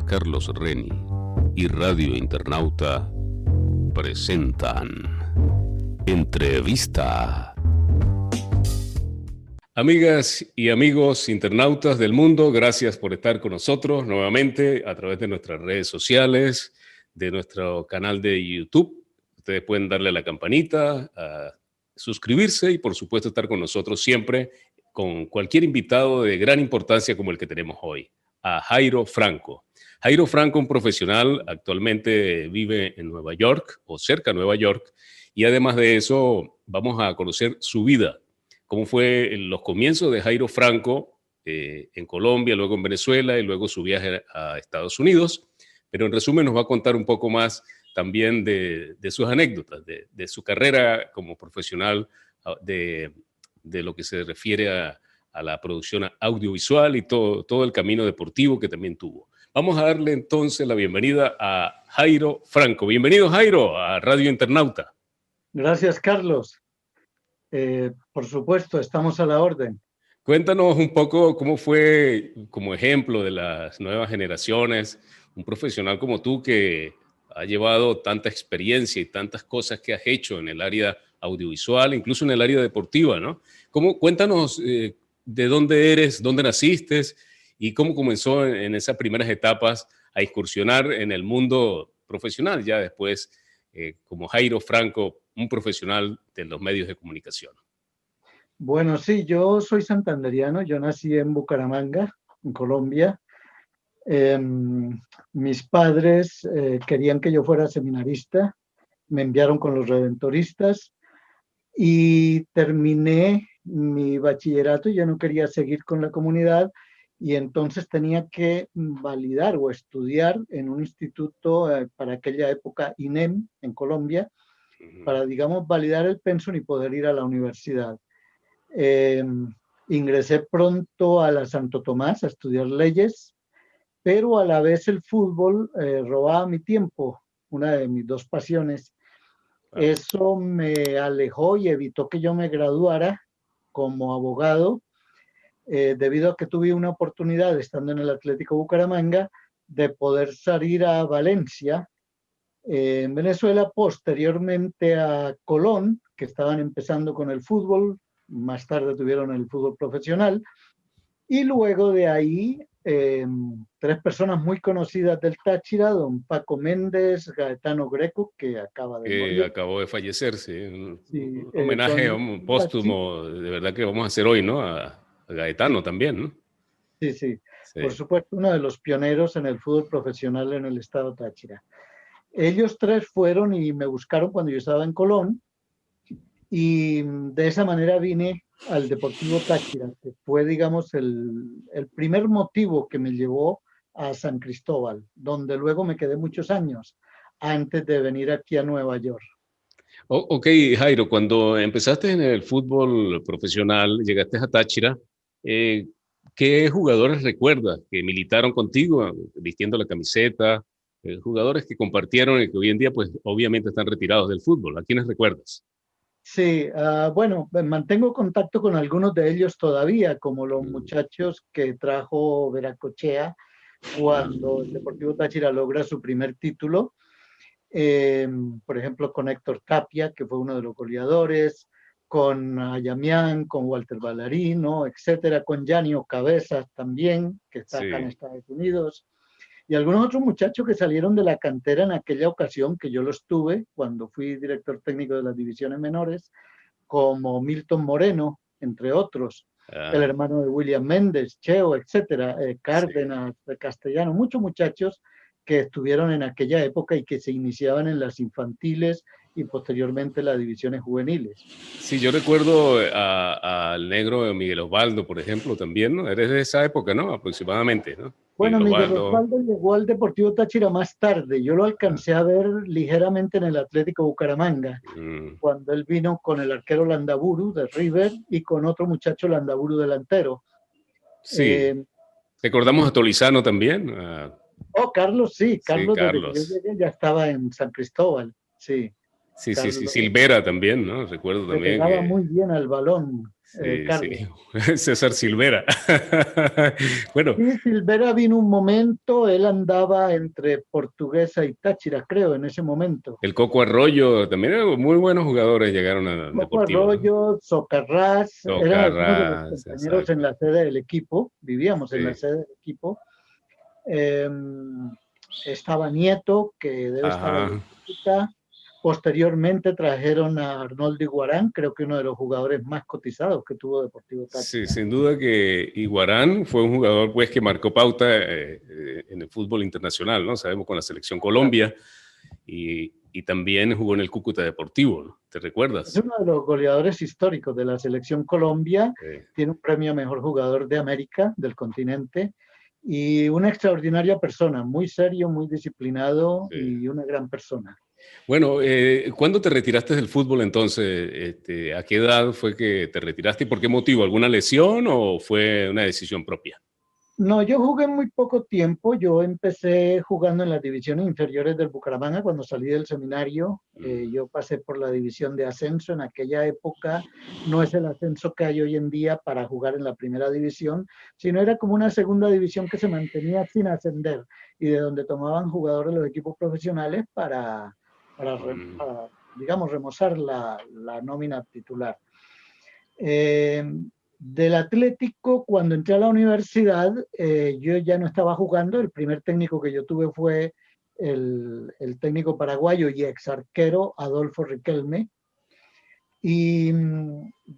Carlos Reni y Radio Internauta presentan Entrevista. Amigas y amigos internautas del mundo, gracias por estar con nosotros nuevamente a través de nuestras redes sociales, de nuestro canal de YouTube. Ustedes pueden darle a la campanita, a suscribirse y por supuesto estar con nosotros siempre con cualquier invitado de gran importancia como el que tenemos hoy, a Jairo Franco. Jairo Franco, un profesional, actualmente vive en Nueva York o cerca de Nueva York, y además de eso vamos a conocer su vida, cómo fue los comienzos de Jairo Franco en Colombia, luego en Venezuela y luego su viaje a Estados Unidos. Pero en resumen nos va a contar un poco más también de sus anécdotas, de su carrera como profesional, de lo que se refiere a la producción audiovisual y todo el camino deportivo que también tuvo. Vamos a darle entonces la bienvenida a Jairo Franco. Bienvenido, Jairo, a Radio Internauta. Gracias, Carlos. Por supuesto, estamos a la orden. Cuéntanos un poco cómo fue, como ejemplo de las nuevas generaciones, un profesional como tú que ha llevado tanta experiencia y tantas cosas que has hecho en el área audiovisual, incluso en el área deportiva, ¿no? Cuéntanos de dónde eres, dónde naciste y cómo comenzó en esas primeras etapas a incursionar en el mundo profesional, ya después como Jairo Franco, un profesional de los medios de comunicación. Bueno, sí, yo soy santanderiano, yo nací en Bucaramanga, en Colombia. Mis padres querían que yo fuera seminarista, me enviaron con los redentoristas y terminé mi bachillerato. Yo no quería seguir con la comunidad y entonces tenía que validar o estudiar en un instituto para aquella época, INEM, en Colombia, para, digamos, validar el pensum y poder ir a la universidad. Ingresé pronto a la Santo Tomás a estudiar leyes, pero a la vez el fútbol robaba mi tiempo, una de mis dos pasiones. Eso me alejó y evitó que yo me graduara como abogado, debido a que tuve una oportunidad, estando en el Atlético Bucaramanga, de poder salir a Valencia, en Venezuela, posteriormente a Colón, que estaban empezando con el fútbol, más tarde tuvieron el fútbol profesional, y luego de ahí tres personas muy conocidas del Táchira, don Paco Méndez, Gaetano Greco, que acaba de morir. Acabó de fallecer, sí. Un Sí, homenaje póstumo, de verdad que vamos a hacer hoy, ¿no? A Gaetano sí, también, ¿no? sí, sí, por supuesto, uno de los pioneros en el fútbol profesional en el estado Táchira. Ellos tres fueron y me buscaron cuando yo estaba en Colón, y de esa manera vine al Deportivo Táchira, que fue, digamos, el primer motivo que me llevó a San Cristóbal, donde luego me quedé muchos años antes de venir aquí a Nueva York. Ok, Jairo, cuando empezaste en el fútbol profesional, llegaste a Táchira, ¿qué jugadores recuerdas que militaron contigo vistiendo la camiseta? Jugadores que compartieron y que hoy en día, pues, obviamente están retirados del fútbol. ¿A quiénes recuerdas? Sí, bueno, mantengo contacto con algunos de ellos todavía, como los muchachos que trajo Veracochea cuando el Deportivo Táchira logra su primer título. Por ejemplo, con Héctor Tapia, que fue uno de los goleadores, con Ayamián, con Walter Ballarino, etcétera, con Yanio Cabezas también, que está acá en Estados Unidos, y algunos otros muchachos que salieron de la cantera en aquella ocasión, que yo los tuve cuando fui director técnico de las divisiones menores, como Milton Moreno, entre otros, el hermano de William Méndez, Cheo, etcétera, Cárdenas, Castellano, muchos muchachos que estuvieron en aquella época y que se iniciaban en las infantiles y posteriormente las divisiones juveniles. Sí, yo recuerdo al negro Miguel Osvaldo, por ejemplo, también, ¿no? Eres de esa época, ¿no? Aproximadamente, ¿no? Bueno, Miguel Osvaldo llegó al Deportivo Táchira más tarde. Yo lo alcancé a ver ligeramente en el Atlético Bucaramanga, cuando él vino con el arquero Landaburu de River y con otro muchacho Landaburu delantero. Sí. Recordamos a Tolizano también. Carlos, sí, Carlos, sí, Carlos. Desde que yo llegué ya estaba en San Cristóbal, sí. Sí, Silvera también, ¿no? Recuerdo también que pegaba muy bien al balón. Sí, sí. Carlos. César Silvera. Bueno, Y Silvera vino un momento, él andaba entre Portuguesa y Táchira, creo, en ese momento. el Coco Arroyo, también muy buenos jugadores llegaron al Poco Deportivo, ¿no? Arroyo, Socarrás, eran algunos de los Tocarras, compañeros en exacto. la sede del equipo, vivíamos en la Sí. sede del equipo. Eh, Estaba Nieto, que debe estar ahí Ajá. en Cúcuta. Posteriormente trajeron a Arnoldo Iguarán, creo que uno de los jugadores más cotizados que tuvo Deportivo Sí, Táchira. sin duda que Iguarán fue un jugador pues, que marcó pauta en el fútbol internacional, ¿no? Sabemos con la selección Claro. Colombia y también jugó en el Cúcuta Deportivo, ¿no? ¿Te Es recuerdas? uno de los goleadores históricos de la selección Colombia, tiene un premio a mejor jugador de América, del continente, y una extraordinaria persona, muy serio, muy disciplinado Sí. y una gran persona. Bueno, ¿cuándo te retiraste del fútbol entonces? ¿A qué edad fue que te retiraste y por qué motivo? ¿Alguna lesión o fue una decisión propia? No, yo jugué muy poco tiempo. Yo empecé jugando en las divisiones inferiores del Bucaramanga cuando salí del seminario. Mm, Yo pasé por la división de ascenso. En aquella época no es el ascenso que hay hoy en día para jugar en la primera división, sino era como una segunda división que se mantenía sin ascender y de donde tomaban jugadores los equipos profesionales mm, para, digamos, remozar la nómina titular. Eh, Del Atlético, cuando entré a la universidad, yo ya no estaba jugando. El primer técnico que yo tuve fue el técnico paraguayo y ex arquero Adolfo Riquelme. Y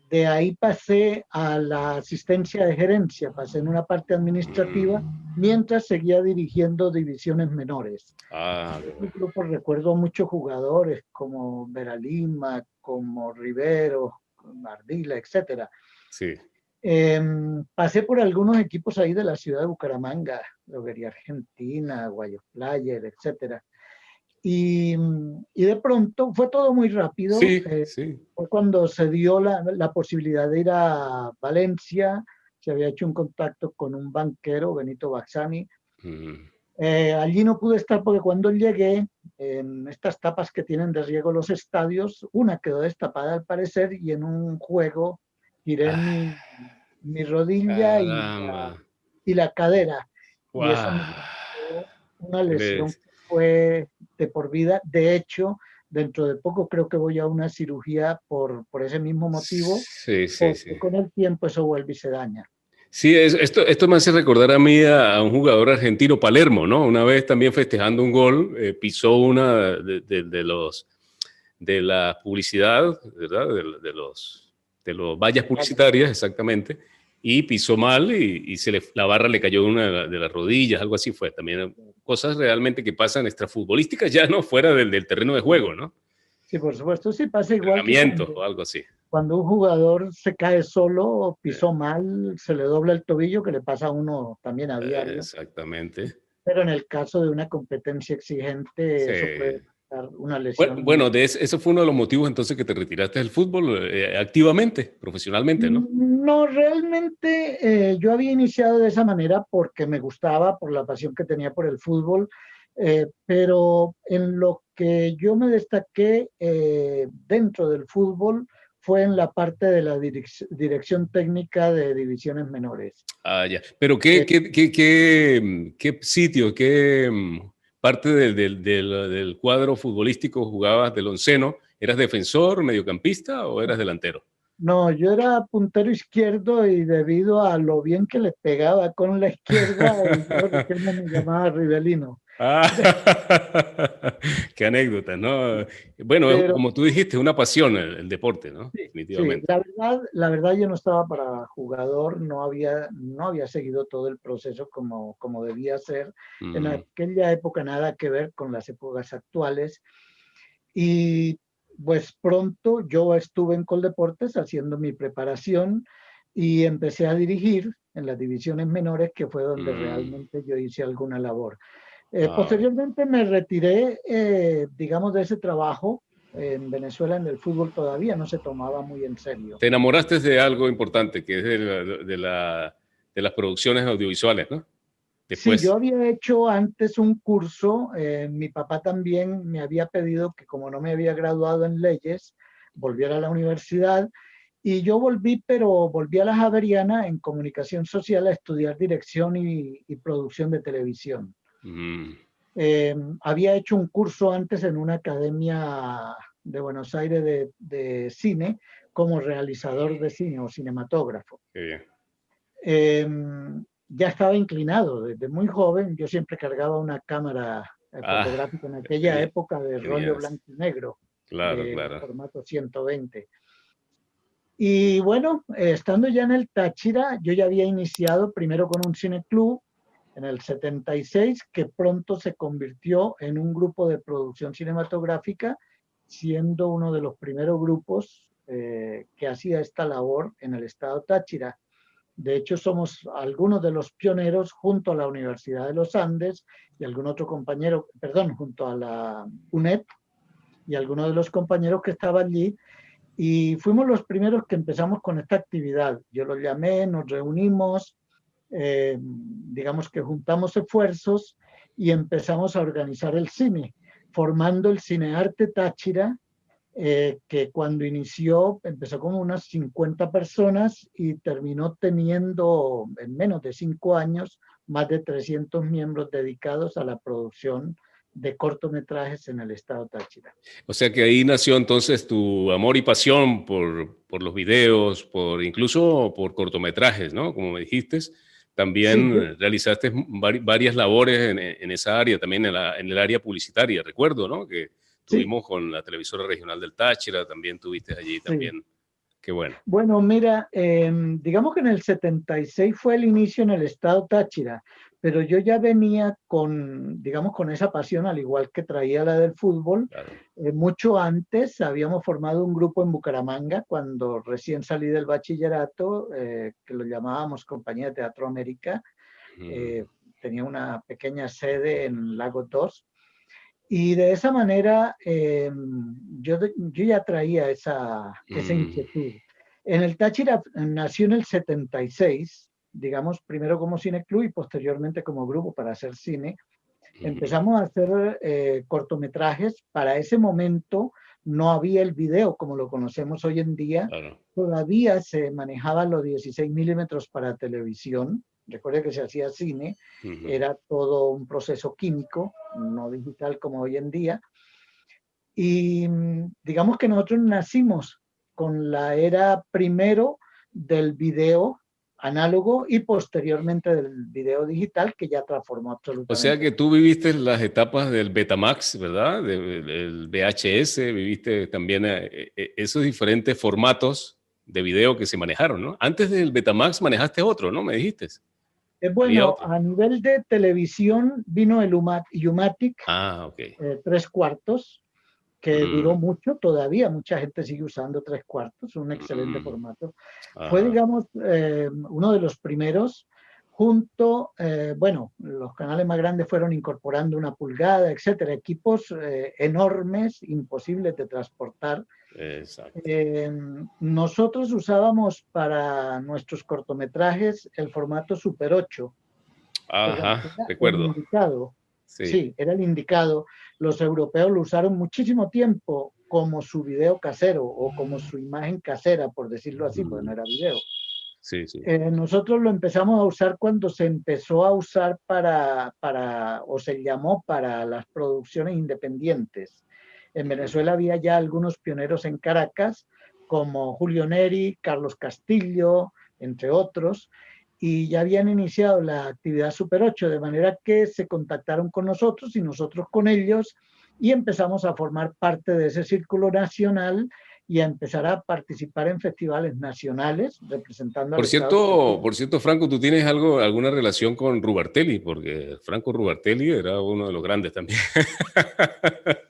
de ahí pasé a la asistencia de gerencia, pasé en una parte administrativa mm. mientras seguía dirigiendo divisiones menores. Ah, En qué ese bueno. grupo recuerdo muchos jugadores como Vera Lima, como Rivero, Ardila, etcétera. Sí. Pasé por algunos equipos ahí de la ciudad de Bucaramanga, Lobería Argentina, Guayos Player, etcétera. Y de pronto fue todo muy rápido. Sí, sí. Fue cuando se dio la posibilidad de ir a Valencia, se había hecho un contacto con un banquero, Benito Baxani. Mm, Allí no pude estar porque cuando llegué, en estas tapas que tienen de riego los estadios, una quedó destapada al parecer y en un juego giré ah, mi rodilla caramba. y la cadera. Y eso me Wow. provocó una lesión que fue de por vida. De hecho, dentro de poco creo que voy a una cirugía por ese mismo motivo, Sí, sí, sí. porque con el tiempo eso vuelve y se daña. Sí, esto me hace recordar a mí a un jugador argentino, Palermo, ¿no? Una vez también festejando un gol, pisó una de la publicidad, ¿verdad? De los vallas publicitarias, exactamente, y pisó mal y la barra le cayó de una de las rodillas, algo así fue. También cosas realmente que pasan extrafutbolísticas, ya no fuera del terreno de juego, ¿no? Sí, por supuesto, sí pasa igual que Entrenamiento o algo así. cuando un jugador se cae solo, pisó mal, se le dobla el tobillo, que le pasa a uno también a diario. Exactamente. Pero en el caso de una competencia exigente, Sí. eso puede dar una Bueno, lesión. bueno, eso fue uno de los motivos entonces que te retiraste del fútbol activamente, profesionalmente, ¿no? No, realmente yo había iniciado de esa manera porque me gustaba, por la pasión que tenía por el fútbol, pero en lo que yo me destaqué dentro del fútbol fue en la parte de la dirección técnica de divisiones menores. Ah, ya. Pero Eh, ¿qué sitio, qué parte del cuadro futbolístico jugabas del onceno? ¿Eras defensor, mediocampista o eras delantero? No, yo era puntero izquierdo y debido a lo bien que le pegaba con la izquierda, el señor Riquelme me llamaba Rivelino. Ah, qué anécdota, ¿no? Bueno, Pero como tú dijiste, una pasión el deporte, ¿no? sí, sí, Definitivamente. la verdad yo no estaba para jugador, no había seguido todo el proceso como debía ser. En Mm, aquella época nada que ver con las épocas actuales. Y pues pronto yo estuve en Coldeportes haciendo mi preparación y empecé a dirigir en las divisiones menores, que fue donde mm. realmente yo hice alguna labor. Ah, Posteriormente me retiré, digamos, de ese trabajo. En Venezuela en el fútbol todavía no se tomaba muy en serio. te enamoraste de algo importante, que es de las producciones audiovisuales, ¿no? Sí, yo Después. había hecho antes un curso, mi papá también me había pedido que como no me había graduado en leyes, volviera a la universidad Y yo volví, pero volví a la Javeriana en comunicación social a estudiar dirección y producción de televisión. Mm, Había hecho un curso antes en una academia de Buenos Aires de cine como realizador de cine o cinematógrafo. qué bien. Eh, ya estaba inclinado desde muy joven. Yo siempre cargaba una cámara Ah, fotográfica en aquella tenía, época de rollo tenías, blanco y negro, claro, de claro. formato 120. Y bueno, estando ya en el Táchira, yo ya había iniciado primero con un cineclub en el 76, que pronto se convirtió en un grupo de producción cinematográfica, siendo uno de los primeros grupos que hacía esta labor en el estado Táchira. De hecho, somos algunos de los pioneros junto a la Universidad de los Andes y algún otro compañero, perdón, junto a la UNED y algunos de los compañeros que estaban allí, y fuimos los primeros que empezamos con esta actividad. Yo lo llamé, nos reunimos, digamos que juntamos esfuerzos y empezamos a organizar el cine, formando el Cinearte Táchira, que cuando inició empezó como unas 50 personas y terminó teniendo en menos de 5 años más de 300 miembros dedicados a la producción de cortometrajes en el estado Táchira. O sea que ahí nació entonces tu amor y pasión por los videos, por incluso por cortometrajes, ¿no? Como me dijiste, Sí, también realizaste varias labores en esa área, también en el área publicitaria, recuerdo, ¿no? Que sí, tuvimos con la televisora regional del Táchira, también tuviste allí sí. también. Qué bueno. Bueno, mira, digamos que en el 76 fue el inicio en el estado Táchira, pero yo ya venía con, digamos, con esa pasión, al igual que traía la del fútbol. Claro. Mucho antes habíamos formado un grupo en Bucaramanga, cuando recién salí del bachillerato, que lo llamábamos Compañía de Teatro América. Mm, Eh, Tenía una pequeña sede en Lago 2. Y de esa manera yo ya traía esa mm, inquietud. En el Táchira nació en el 76, digamos, primero como cineclub y posteriormente como grupo para hacer cine. mm, Empezamos a hacer cortometrajes. Para ese momento no había el video como lo conocemos hoy en día. claro. Todavía se manejaban los 16 milímetros para televisión. Recuerde que se hacía cine, Ujú. era todo un proceso químico, no digital como hoy en día. Y digamos que nosotros nacimos con la era primero del video análogo y posteriormente del video digital, que ya transformó O sea absolutamente que tú viviste las etapas del Betamax, ¿verdad? Del VHS, viviste también esos diferentes formatos de video que se manejaron, ¿no? Antes del Betamax manejaste otro, ¿no? Me dijiste. Había Bueno, otro. a nivel de televisión vino el Umatic Ah, ok. 3/4, que duró Mm, mucho, todavía mucha gente sigue usando 3/4, un excelente mm, formato. Fue, ajá. digamos, uno de los primeros, junto, bueno, los canales más grandes fueron incorporando 1 pulgada, etcétera, equipos enormes, imposibles de transportar. Exacto. Nosotros usábamos para nuestros cortometrajes el formato Super 8, que bueno, Ajá, era el recuerdo. indicado. Sí. Sí, era el indicado. Los europeos lo usaron muchísimo tiempo como su video casero o como su imagen casera, por decirlo así, porque no Mm, era video. sí, sí. Nosotros lo empezamos a usar cuando se empezó a usar o se llamó para las producciones independientes. En Mm. Venezuela había ya algunos pioneros en Caracas, como Julio Neri, Carlos Castillo, entre otros, y ya habían iniciado la actividad Super 8, de manera que se contactaron con nosotros y nosotros con ellos, y empezamos a formar parte de ese círculo nacional y a empezar a participar en festivales nacionales representando al estado Táchira. Por cierto, Franco, ¿tú tienes algo, alguna relación con Rubartelli? Porque Franco Rubartelli era uno de los grandes también.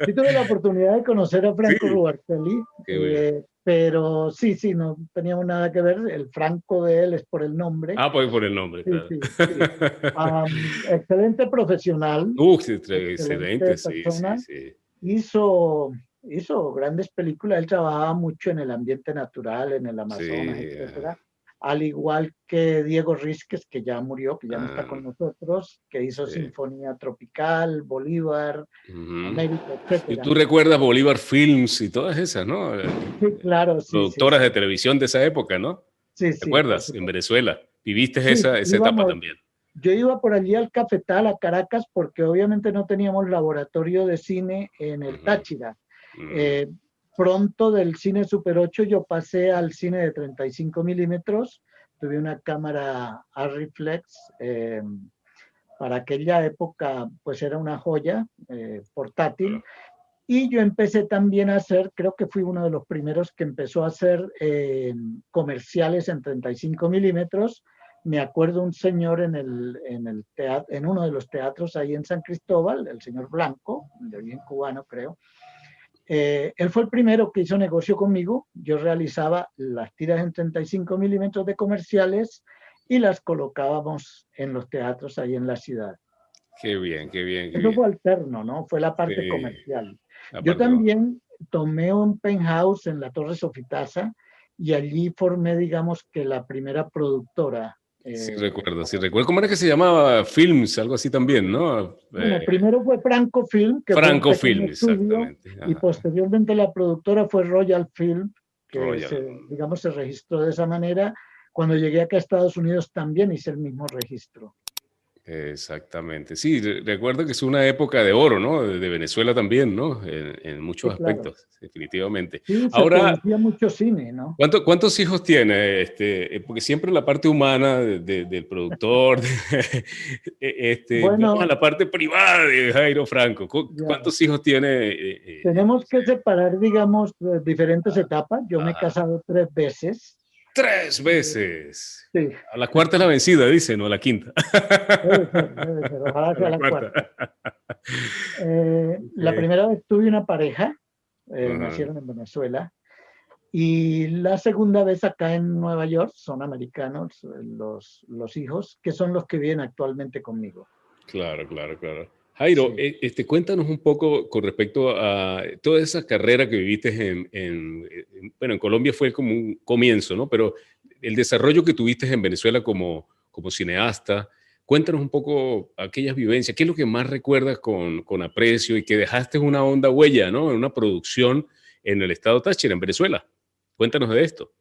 Sí tuve la oportunidad de conocer a Sí, Franco Rubartelli, qué bien. pero sí, sí, no teníamos nada que ver. El Franco de él es por el nombre. Ah, pues por el nombre, Sí, claro. sí, sí. Excelente profesional, Sí, excelente excelente, sí, sí, persona. sí. Hizo, hizo grandes películas. Él trabajaba mucho en el ambiente natural, en el Sí, Amazonas, etcétera. al igual que Diego Rizquez, que ya murió, que ya no está Ah, con nosotros, que hizo sí. Sinfonía Tropical, Bolívar, Ujú. América, Y etcétera. tú recuerdas Bolívar Films y todas esas, ¿no? Sí, claro, sí, sí, Productoras de sí. televisión de esa época, ¿no? Sí, ¿Te sí, por acuerdas? En supuesto. Venezuela. Viviste Sí, esa etapa íbamos, también. yo iba por allí al Cafetal, a Caracas, porque obviamente no teníamos laboratorio de cine en el Ujú, Táchira. ujú. Eh, Pronto del cine Super 8 yo pasé al cine de 35 milímetros. Tuve una cámara Arriflex. Para aquella época, pues era una joya portátil. Y yo empecé también a hacer, creo que fui uno de los primeros que empezó a hacer comerciales en 35 milímetros. Me acuerdo un señor en teatro, en uno de los teatros ahí en San Cristóbal, el señor Blanco, de origen cubano creo. Él fue el primero que hizo negocio conmigo. Yo realizaba las tiras en 35 milímetros de comerciales y las colocábamos en los teatros ahí en la ciudad. Qué bien, qué bien, qué Eso bien. fue alterno, ¿no? Fue la parte Sí, comercial. Yo aparte, también tomé un penthouse en la Torre Sofitasa y allí formé, digamos, que la primera productora. sí recuerdo, sí recuerdo. ¿Cómo era que se llamaba? Films, algo así también, ¿no? Bueno, primero fue Franco Film, que fue un Franco pequeño Film, estudio, exactamente. y Ajá. posteriormente la productora fue Royal Film, que Royal. se, digamos, se registró de esa manera. Cuando llegué acá a Estados Unidos también hice el mismo registro. Exactamente. Sí, recuerdo que es una época de oro, ¿no? De Venezuela también, ¿no? En muchos Sí, claro. aspectos, definitivamente. Sí, se Ahora, producía mucho cine, ¿no? ¿cuántos hijos tiene? Porque siempre la parte humana del productor, vamos a Bueno, la parte privada de Jairo Franco. ya. ¿Cuántos hijos tiene? Tenemos que separar, digamos, diferentes etapas. Yo me he Ajá. casado 3 veces. Tres Eh, veces. sí, A la cuarta es la vencida, dicen, o a la quinta. debe ser. Ojalá A sea la la cuarta. cuarta. La Ok. primera vez tuve una pareja, Ajá. nacieron en Venezuela. Y la segunda vez acá en Nueva York, son americanos los hijos, que son los que viven actualmente conmigo. Claro, claro, claro. Jairo, Sí. cuéntanos un poco con respecto a toda esa carrera que viviste bueno, en Colombia fue como un comienzo, ¿no? Pero el desarrollo que tuviste en Venezuela como cineasta, cuéntanos un poco aquellas vivencias, ¿qué es lo que más recuerdas con aprecio y que dejaste una honda huella, ¿no? En una producción en el estado Táchira, en Venezuela. Cuéntanos de esto.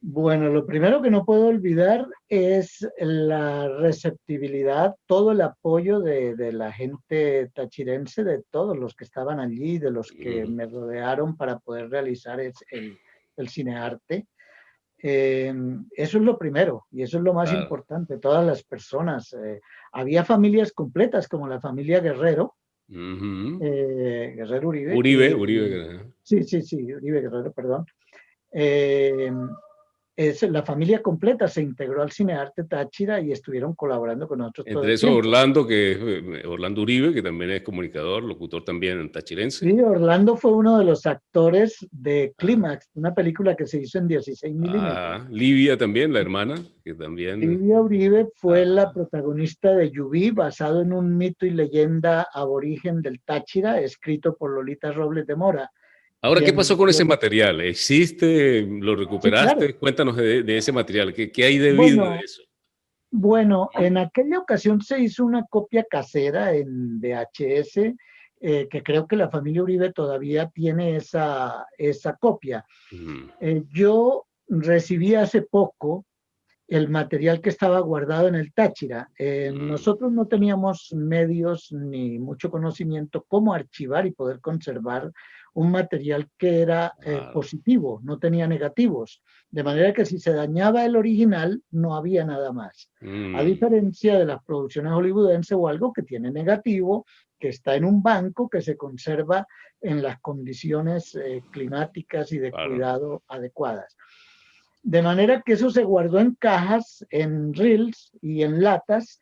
Bueno, lo primero que no puedo olvidar es la receptibilidad, todo el apoyo de la gente tachirense, de todos los que estaban allí, de los que Ujú, me rodearon para poder realizar el cinearte. Eso es lo primero y eso es lo más claro. importante, todas las personas. Había familias completas como la familia Guerrero, Ujú. Guerrero Uribe, Uribe, Uribe. sí, sí, sí, Uribe Guerrero, perdón. Eh, la familia completa se integró al Cinearte Táchira y estuvieron colaborando con nosotros todo Entre el esos tiempo. Orlando, que es Orlando Uribe, que también es comunicador, locutor también tachirense. Sí, Orlando fue uno de los actores de Ah, Clímax, una película que se hizo en 16 milímetros. Livia también, la hermana, que también. Lidia Uribe fue la Ah. protagonista de Yubí, basado en un mito y leyenda aborigen del Táchira, escrito por Lolita Robles de Mora, Ahora, ¿qué quien pasó con ese nació... material? ¿Existe? ¿Lo Sí, claro. recuperaste? Cuéntanos de ese material. ¿Qué hay de vida de Bueno, eso? bueno, en aquella ocasión se hizo una copia casera en VHS, que creo que la familia Uribe todavía tiene esa copia. Mm, Yo recibí hace poco el material que estaba guardado en el Táchira. mm, Nosotros no teníamos medios ni mucho conocimiento cómo archivar y poder conservar un material que era claro. positivo, no tenía negativos. De manera que si se dañaba el original, no había nada más. A Mm, diferencia de las producciones hollywoodenses o algo que tiene negativo, que está en un banco, que se conserva en las condiciones climáticas y de claro. cuidado adecuadas. De manera que eso se guardó en cajas, en reels y en latas.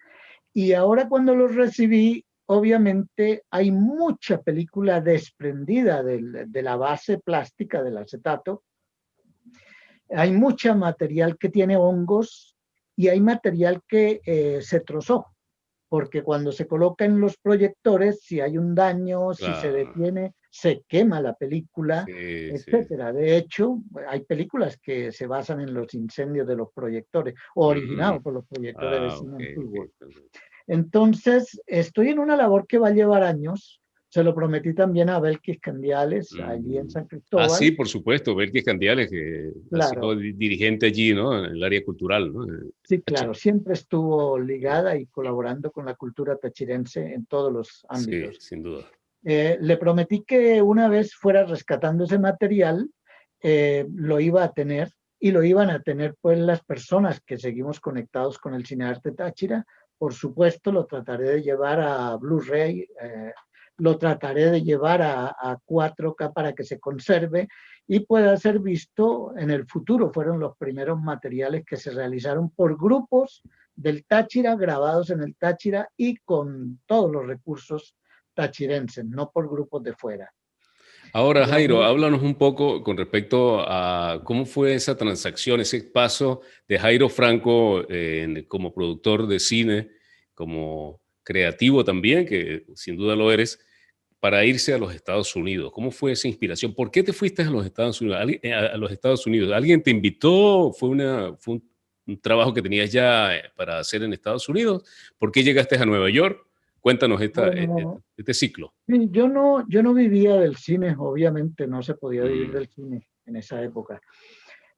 Y ahora cuando los recibí, obviamente hay mucha película desprendida de la base plástica del acetato. Hay mucha material que tiene hongos y hay material que se trozó. porque cuando se coloca en los proyectores, si hay un daño, si se Claro. detiene, se quema la película, Sí, sí. etcétera. De hecho, hay películas que se basan en los incendios de los proyectores o Ujú. originados por los proyectores de Ah, cine ok, antiguos. ok, perfecto. Entonces, estoy en una labor que va a llevar años. Se lo prometí también a Belkis Candiales, allí en Mm. San Ah, sí, Cristóbal. por supuesto, Belkis Candiales, que ha sido Claro, dirigente allí, ¿no? En el área cultural, ¿no? sí, claro, Táchira. siempre estuvo Sí, ligada y colaborando con la cultura tachirense en todos los sí, ámbitos. sin duda. Le prometí que una vez fuera rescatando ese material, lo iba a tener y lo iban a tener pues las personas que seguimos conectados con el cinearte Táchira. Por supuesto, lo trataré de llevar a Blu-ray, lo trataré de llevar a 4K para que se conserve y pueda ser visto en el futuro. Fueron los primeros materiales que se realizaron por grupos del Táchira, grabados en el Táchira y con todos los recursos tachirenses, no por grupos de fuera. Ahora, De Jairo, manera, háblanos un poco con respecto a cómo fue esa transacción, ese paso de Jairo Franco como productor de cine, como creativo también, que sin duda lo eres, para irse a los Estados Unidos. ¿Cómo fue esa inspiración? ¿Por qué te fuiste a los Estados Unidos? A los Estados Unidos? ¿Alguien te invitó? ¿Fue un trabajo que tenías ya para hacer en Estados Unidos? ¿Por qué llegaste a Nueva York? Cuéntanos bueno, este ciclo. sí, yo no vivía del cine, obviamente no se podía vivir Mm, del cine en esa época.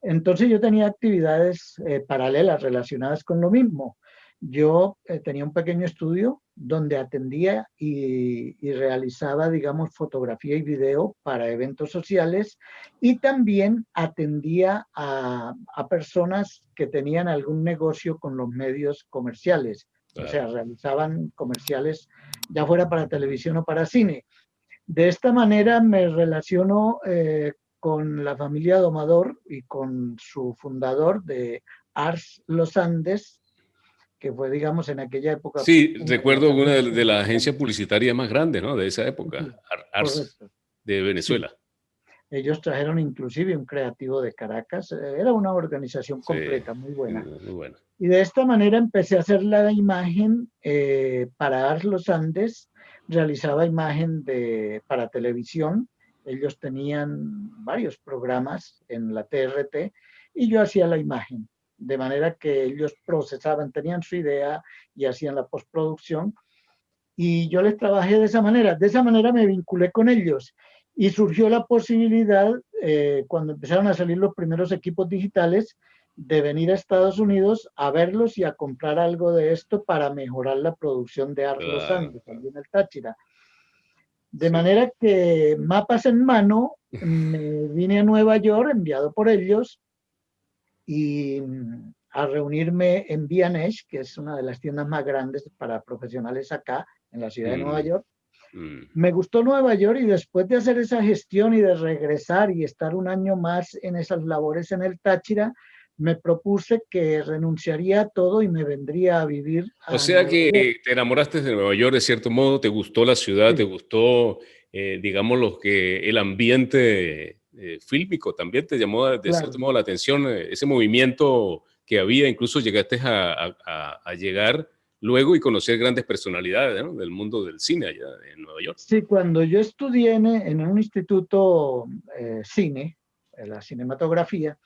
Entonces yo tenía actividades paralelas relacionadas con lo mismo. Yo tenía un pequeño estudio donde atendía y realizaba, digamos, fotografía y video para eventos sociales y también atendía a personas que tenían algún negocio con los medios comerciales. O claro. sea, realizaban comerciales ya fuera para televisión o para cine. De esta manera me relaciono con la familia Domador y con su fundador de Ars Los Andes, que fue, digamos, en aquella época Sí, una de las recuerdo una agencias de las más agencias grandes. publicitarias más grandes, ¿no? De esa época, Sí, Ars correcto. de Sí, Venezuela. ellos trajeron inclusive un creativo de Caracas. Era una organización Sí, completa, muy buena. muy bueno. Y de esta manera empecé a hacer la imagen para Ars Los Andes, realizaba imagen para televisión, ellos tenían varios programas en la TRT y yo hacía la imagen, de manera que ellos procesaban, tenían su idea y hacían la postproducción y yo les trabajé de esa manera me vinculé con ellos y surgió la posibilidad, cuando empezaron a salir los primeros equipos digitales, de venir a Estados Unidos a verlos y a comprar algo de esto para mejorar la producción de Ars Los Claro, Andes, claro. también el Táchira. De Sí. manera que mapas en mano, me vine a Nueva York enviado por ellos y a reunirme en B&H, que es una de las tiendas más grandes para profesionales acá en la ciudad de Nueva Mm, York. mm. Me gustó Nueva York y después de hacer esa gestión y de regresar y estar un año más en esas labores en el Táchira, me propuse que renunciaría a todo y me vendría a vivir O a sea Nueva York. que te enamoraste de Nueva York de cierto modo, te gustó la ciudad, te Sí, gustó, digamos, el ambiente fílmico, también te llamó de cierto claro. modo la atención, ese movimiento que había, incluso llegaste a llegar luego y conocer grandes personalidades, ¿no? Del mundo del cine allá en Nueva York. Sí, cuando yo estudié en un instituto cine, en la cinematografía,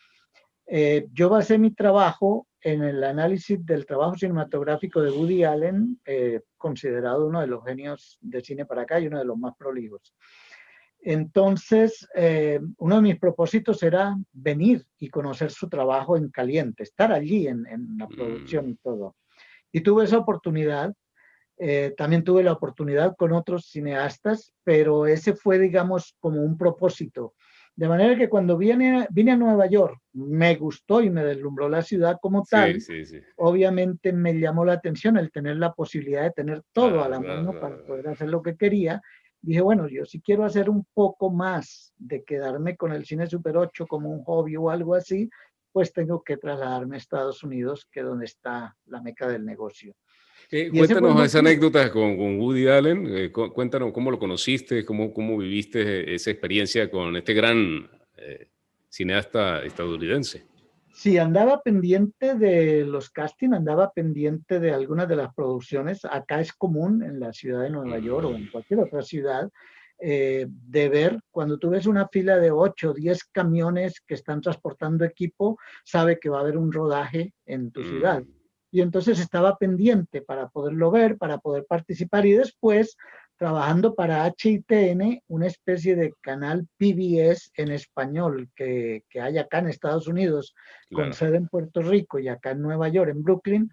yo basé mi trabajo en el análisis del trabajo cinematográfico de Woody Allen, considerado uno de los genios de cine para acá y uno de los más prolijos. Entonces, uno de mis propósitos era venir y conocer su trabajo en caliente, estar allí en la producción Mm, y todo. Y tuve esa oportunidad. También tuve la oportunidad con otros cineastas, pero ese fue, digamos, como un propósito. De manera que cuando vine a Nueva York, me gustó y me deslumbró la ciudad como sí, tal. sí, sí. Obviamente me llamó la atención el tener la posibilidad de tener todo a Claro, la claro, mano para claro, poder claro. hacer lo que quería. Dije, bueno, yo si quiero hacer un poco más de quedarme con el cine Super 8 como un hobby o algo así, pues tengo que trasladarme a Estados Unidos, que es donde está la meca del negocio. Y ese fue el Cuéntanos esa motivo. anécdota con Woody Allen, cuéntanos cómo lo conociste, cómo viviste esa experiencia con este gran cineasta estadounidense. Sí, andaba pendiente de los castings, andaba pendiente de algunas de las producciones. Acá es común en la ciudad de Nueva York o en cualquier otra ciudad de ver, cuando tú ves una fila de 8 o 10 camiones que están transportando equipo, sabe que va a haber un rodaje en tu ciudad. Mm, Y entonces estaba pendiente para poderlo ver, para poder participar y después trabajando para HITN, una especie de canal PBS en español que hay acá en Estados Unidos, con claro. sede en Puerto Rico y acá en Nueva York, en Brooklyn.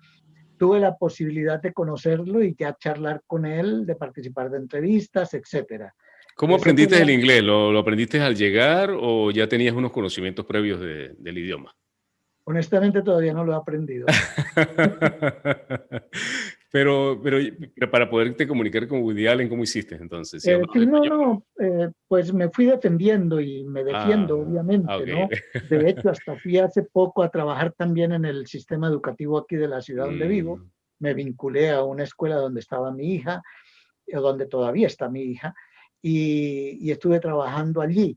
Tuve la posibilidad de conocerlo y ya charlar con él, de participar de entrevistas, etcétera. ¿Cómo Ese fue aprendiste el la, inglés? ¿Lo aprendiste al llegar o ya tenías unos conocimientos previos del idioma? honestamente todavía no lo he aprendido. Pero para poderte comunicar con Woody Allen, ¿cómo hiciste entonces? ¿Sí hablabas Sí, no, español? no, pues me fui defendiendo y me defiendo, obviamente, Ok. ¿no? De hecho, hasta fui hace poco a trabajar también en el sistema educativo aquí de la ciudad donde vivo. Mm, Me vinculé a una escuela donde estaba mi hija, o donde todavía está mi hija, y estuve trabajando allí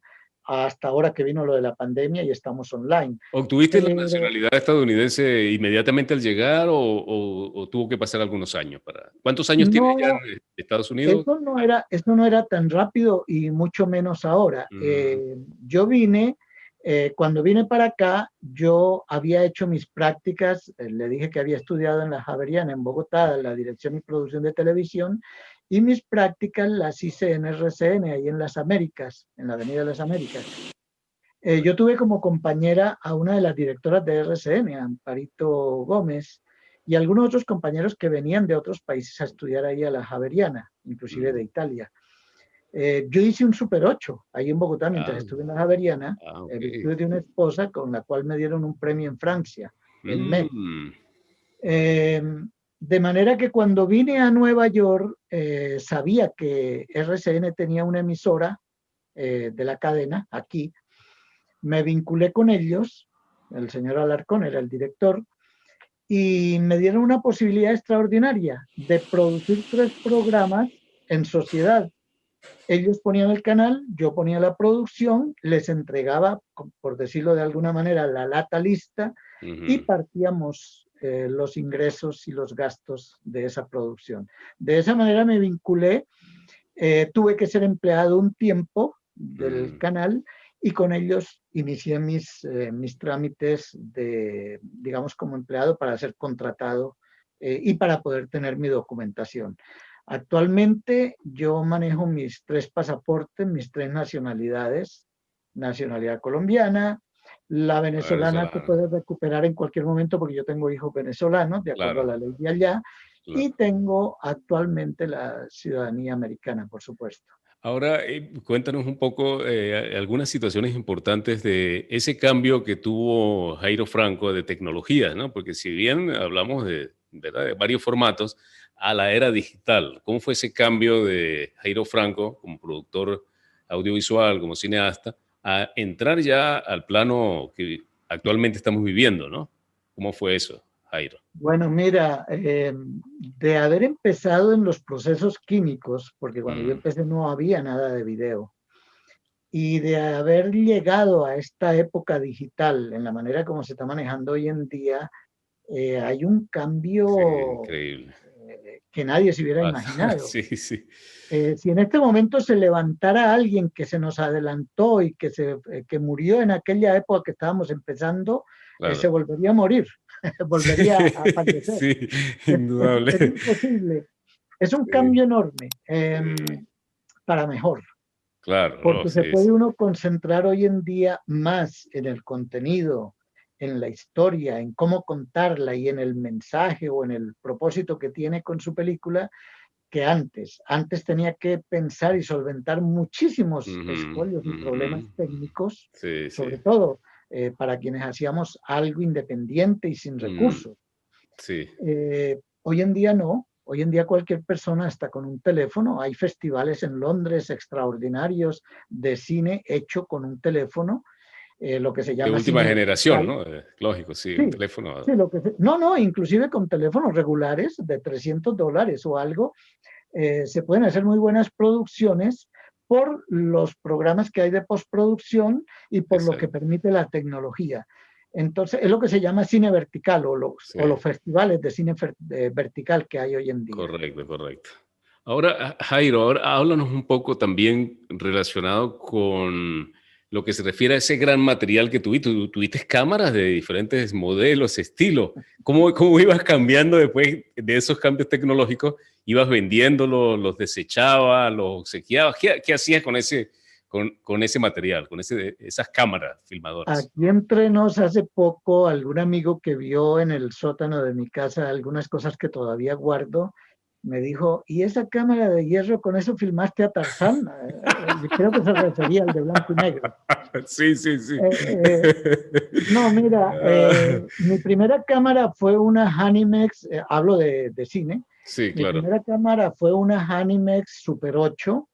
hasta ahora que vino lo de la pandemia y estamos online. ¿Obtuviste la Pero nacionalidad estadounidense inmediatamente al llegar o tuvo que pasar algunos años para? ¿Cuántos años tienes ya no, en Estados Unidos? eso no era tan rápido y mucho menos ahora. Mm, Yo vine, cuando vine para acá, yo había hecho mis prácticas, le dije que había estudiado en la Javeriana, en Bogotá, en la dirección y producción de televisión, y mis prácticas las hice en RCN, ahí en las Américas, en la Avenida de las Américas. Yo tuve como compañera a una de las directoras de RCN, Amparito Gómez, y algunos otros compañeros que venían de otros países a estudiar ahí a la Javeriana, inclusive mm, de Italia. Yo hice un Super 8 ahí en Bogotá mientras ah, estuve en la Javeriana, ok. virtud de una esposa con la cual me dieron un premio en Francia, el Met. Mm, Eh, de manera que cuando vine a Nueva York, sabía que RCN tenía una emisora de la cadena aquí. Me vinculé con ellos, el señor Alarcón era el director, y me dieron una posibilidad extraordinaria de producir 3 programas en sociedad. Ellos ponían el canal, yo ponía la producción, les entregaba, por decirlo de alguna manera, la lata lista y ujú, partíamos los ingresos y los gastos de esa producción. De esa manera me vinculé, tuve que ser empleado un tiempo del mm. canal y con ellos inicié mis trámites de, digamos, como empleado para ser contratado y para poder tener mi documentación. Actualmente yo manejo mis 3 pasaportes, mis 3 nacionalidades, nacionalidad colombiana, la venezolana se Venezolano, puede recuperar en cualquier momento porque yo tengo hijos venezolanos, de acuerdo a claro, la ley de allá, claro. y tengo actualmente la ciudadanía americana, por supuesto. Ahora, cuéntanos un poco algunas situaciones importantes de ese cambio que tuvo Jairo Franco de tecnología, ¿no? Porque si bien hablamos de, ¿verdad?, de varios formatos a la era digital, ¿cómo fue ese cambio de Jairo Franco como productor audiovisual, como cineasta, a entrar ya al plano que actualmente estamos viviendo, ¿no? ¿Cómo fue eso, Jairo? Bueno, mira, de haber empezado en los procesos químicos, porque cuando yo Mm, empecé no había nada de video, y de haber llegado a esta época digital en la manera como se está manejando hoy en día, hay un sí, cambio increíble. que nadie se hubiera Ah, imaginado. sí, sí, Si en este momento se levantara alguien que se nos adelantó y que murió en aquella época que estábamos empezando, se claro. volvería a morir, volvería a Sí, fallecer. sí, Es indudable. imposible. Es un Sí, cambio enorme sí, para mejor, claro, no, porque se sí, puede sí. uno concentrar hoy en día más en el contenido, en la historia, en cómo contarla y en el mensaje o en el propósito que tiene con su película que antes. Antes tenía que pensar y solventar muchísimos Ujú, escollos y ujú. problemas técnicos, Sí, sí. sobre todo para quienes hacíamos algo independiente y sin Mm, recursos. sí, Hoy en día no. Hoy en día cualquier persona está con un teléfono. Hay festivales en Londres extraordinarios de cine hecho con un teléfono, lo que se de llama última cine generación, documental. ¿no? Lógico, sí, un Sí, teléfono. sí, no, no, inclusive con teléfonos regulares de $300 o algo, se pueden hacer muy buenas producciones por los programas que hay de postproducción y por lo que Exacto. permite la tecnología. Entonces, es lo que se llama cine vertical Sí, o los festivales de cine vertical que hay hoy en día. correcto, correcto. Ahora, Jairo, ahora háblanos un poco también relacionado con lo que se refiere a ese gran material que tuviste. Tuviste cámaras de diferentes modelos, estilos. ¿Cómo ibas cambiando después de esos cambios tecnológicos? ¿Ibas vendiéndolos, los desechabas, los obsequiabas? ¿Qué hacías con ese material, con esas cámaras filmadoras? Aquí entre nos, hace poco, algún amigo que vio en el sótano de mi casa algunas cosas que todavía guardo, me dijo, ¿y esa cámara de hierro, con eso filmaste a Tarzán? Creo que se refería al de blanco y negro. Sí, sí, sí. Eh, eh, no, mira, mi primera cámara fue una Hanimex, hablo de cine, Sí, mi claro. primera cámara fue una Hanimex Super 8.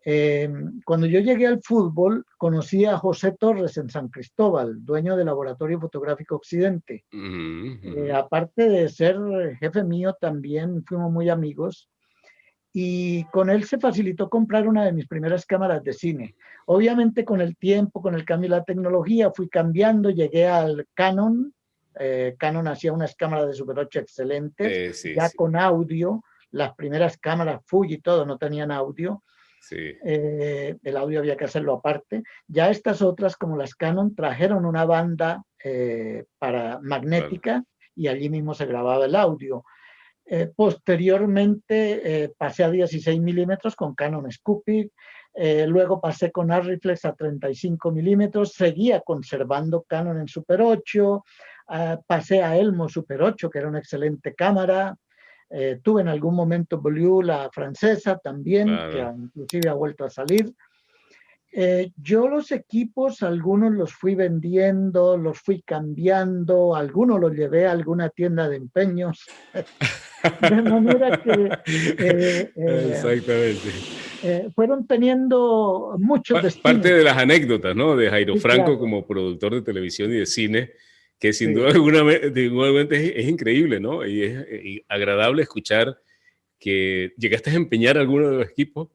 Eh, Cuando yo llegué al fútbol, conocí a José Torres en San Cristóbal, dueño del Laboratorio Fotográfico Occidente. Ujú, ujú. Aparte de ser jefe mío, también fuimos muy amigos y con él se facilitó comprar una de mis primeras cámaras de cine. Obviamente con el tiempo, con el cambio de la tecnología, fui cambiando, llegué al Canon. Canon hacía unas cámaras de Super 8 excelentes, Sí, ya sí, con audio. Las primeras cámaras Fuji y todo no tenían audio. sí, El audio había que hacerlo aparte. Ya estas otras, como las Canon, trajeron una banda para claro. magnética y allí mismo se grababa el audio. Posteriormente pasé a 16 milímetros con Canon Scoopy, luego pasé con Arriflex a 35 milímetros, seguía conservando Canon en Super 8, pasé a Elmo Super 8, que era una excelente cámara. Tuve en algún momento Blue, la francesa también, que Claro. inclusive ha vuelto a salir. Yo los equipos, algunos los fui vendiendo, los fui cambiando, algunos los llevé a alguna tienda de empeños, de manera que eh, eh, Exactamente. fueron teniendo muchos Parte destinos. de las anécdotas, ¿no? De Jairo Sí, Franco claro, como productor de televisión y de cine, que sin duda sí, alguna es increíble, ¿no? Y es agradable escuchar que llegaste a empeñar alguno de los equipos sí,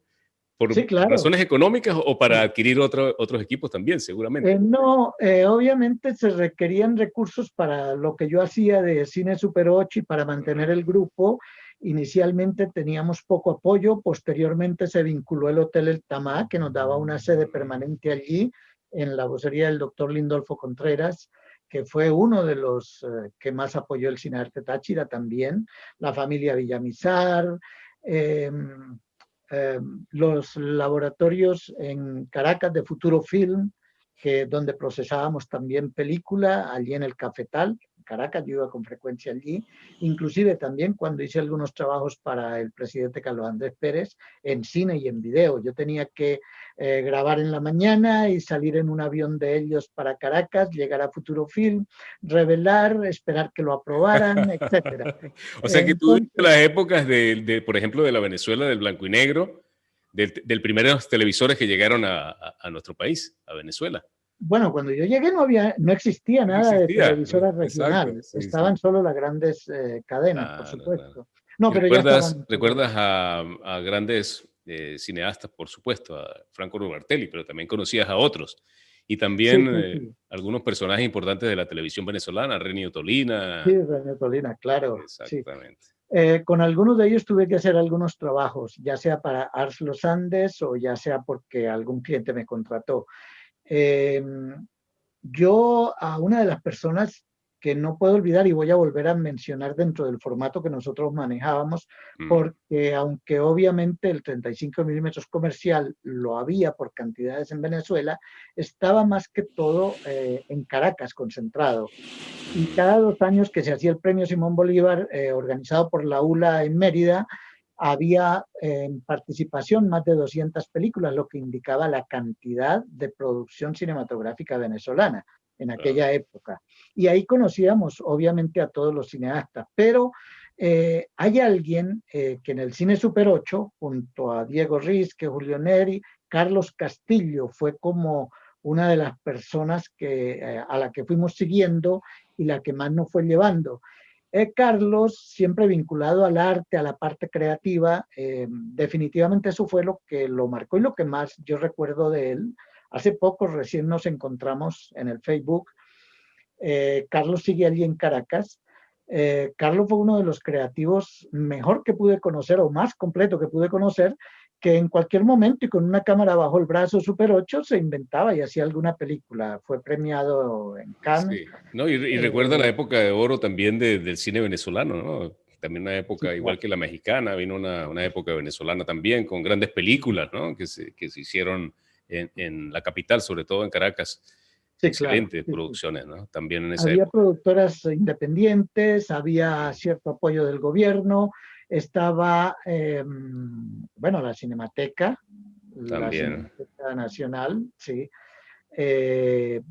por claro. razones económicas o para Sí. adquirir otros equipos también, seguramente. No, obviamente se requerían recursos para lo que yo hacía de Cine Super 8 y para mantener el grupo. Inicialmente teníamos poco apoyo, posteriormente se vinculó el Hotel El Tamá, que nos daba una sede permanente allí, en la vocería del doctor Lindolfo Contreras, que fue uno de los que más apoyó el Cine Arte Táchira también, la familia Villamizar, eh, eh, los laboratorios en Caracas de Futuro Film, donde procesábamos también película, allí en el Cafetal, Caracas, yo iba con frecuencia allí, inclusive también cuando hice algunos trabajos para el presidente Carlos Andrés Pérez en cine y en video. Yo tenía que grabar en la mañana y salir en un avión de ellos para Caracas, llegar a Futuro Film, revelar, esperar que lo aprobaran, etcétera. O sea que tú viste Entonces, las épocas por ejemplo, de la Venezuela, del blanco y negro, del primeros televisores que llegaron a nuestro país, a Venezuela. bueno, cuando yo llegué no existía No nada de existía. televisora Exacto, regional, sí, estaban sí. solo las grandes cadenas, por Claro, claro. supuesto. No, ¿Y pero ya estaban recuerdas a grandes cineastas, por supuesto, a Franco Rubartelli, pero también conocías a otros? Y Sí, también sí, sí. algunos personajes importantes de la televisión venezolana, Renio Tolina. Sí, René Tolina, claro, sí. Exactamente. Con algunos de ellos tuve que hacer algunos trabajos, ya sea para Ars Los Andes o ya sea porque algún cliente me contrató. Eh, Yo a una de las personas que no puedo olvidar y voy a volver a mencionar dentro del formato que nosotros manejábamos, Mm, porque aunque obviamente el 35 milímetros comercial lo había por cantidades en Venezuela, estaba más que todo en Caracas concentrado. Y cada 2 años que se hacía el premio Simón Bolívar, organizado por la ULA en Mérida, había en participación más de 200 películas, lo que indicaba la cantidad de producción cinematográfica venezolana en claro. aquella época. Y ahí conocíamos obviamente a todos los cineastas, pero hay alguien que en el cine Super 8, junto a Diego Rizque, Julio Neri, Carlos Castillo, fue como una de las personas a la que fuimos siguiendo y la que más nos fue llevando. Carlos, siempre vinculado al arte, a la parte creativa, definitivamente eso fue lo que lo marcó y lo que más yo recuerdo de él. Hace poco recién nos encontramos en el Facebook Carlos sigue allí en Caracas. Carlos fue uno de los creativos mejor que pude conocer o más completo que pude conocer, que en cualquier momento y con una cámara bajo el brazo Super 8 se inventaba y hacía alguna película. Fue premiado en Cannes. Sí, no, y recuerda la Eh, época de oro también del cine venezolano, ¿no? También una sí, época, igual claro. que la mexicana, vino una época venezolana también, con grandes películas, ¿no? Que se hicieron en la capital, sobre todo en Caracas. Sí, claro. Excelentes Sí, sí. producciones, ¿no? También en esa Había época. productoras independientes, había Mm, cierto apoyo del gobierno, estaba, bueno, la también. Cinemateca Nacional, sí.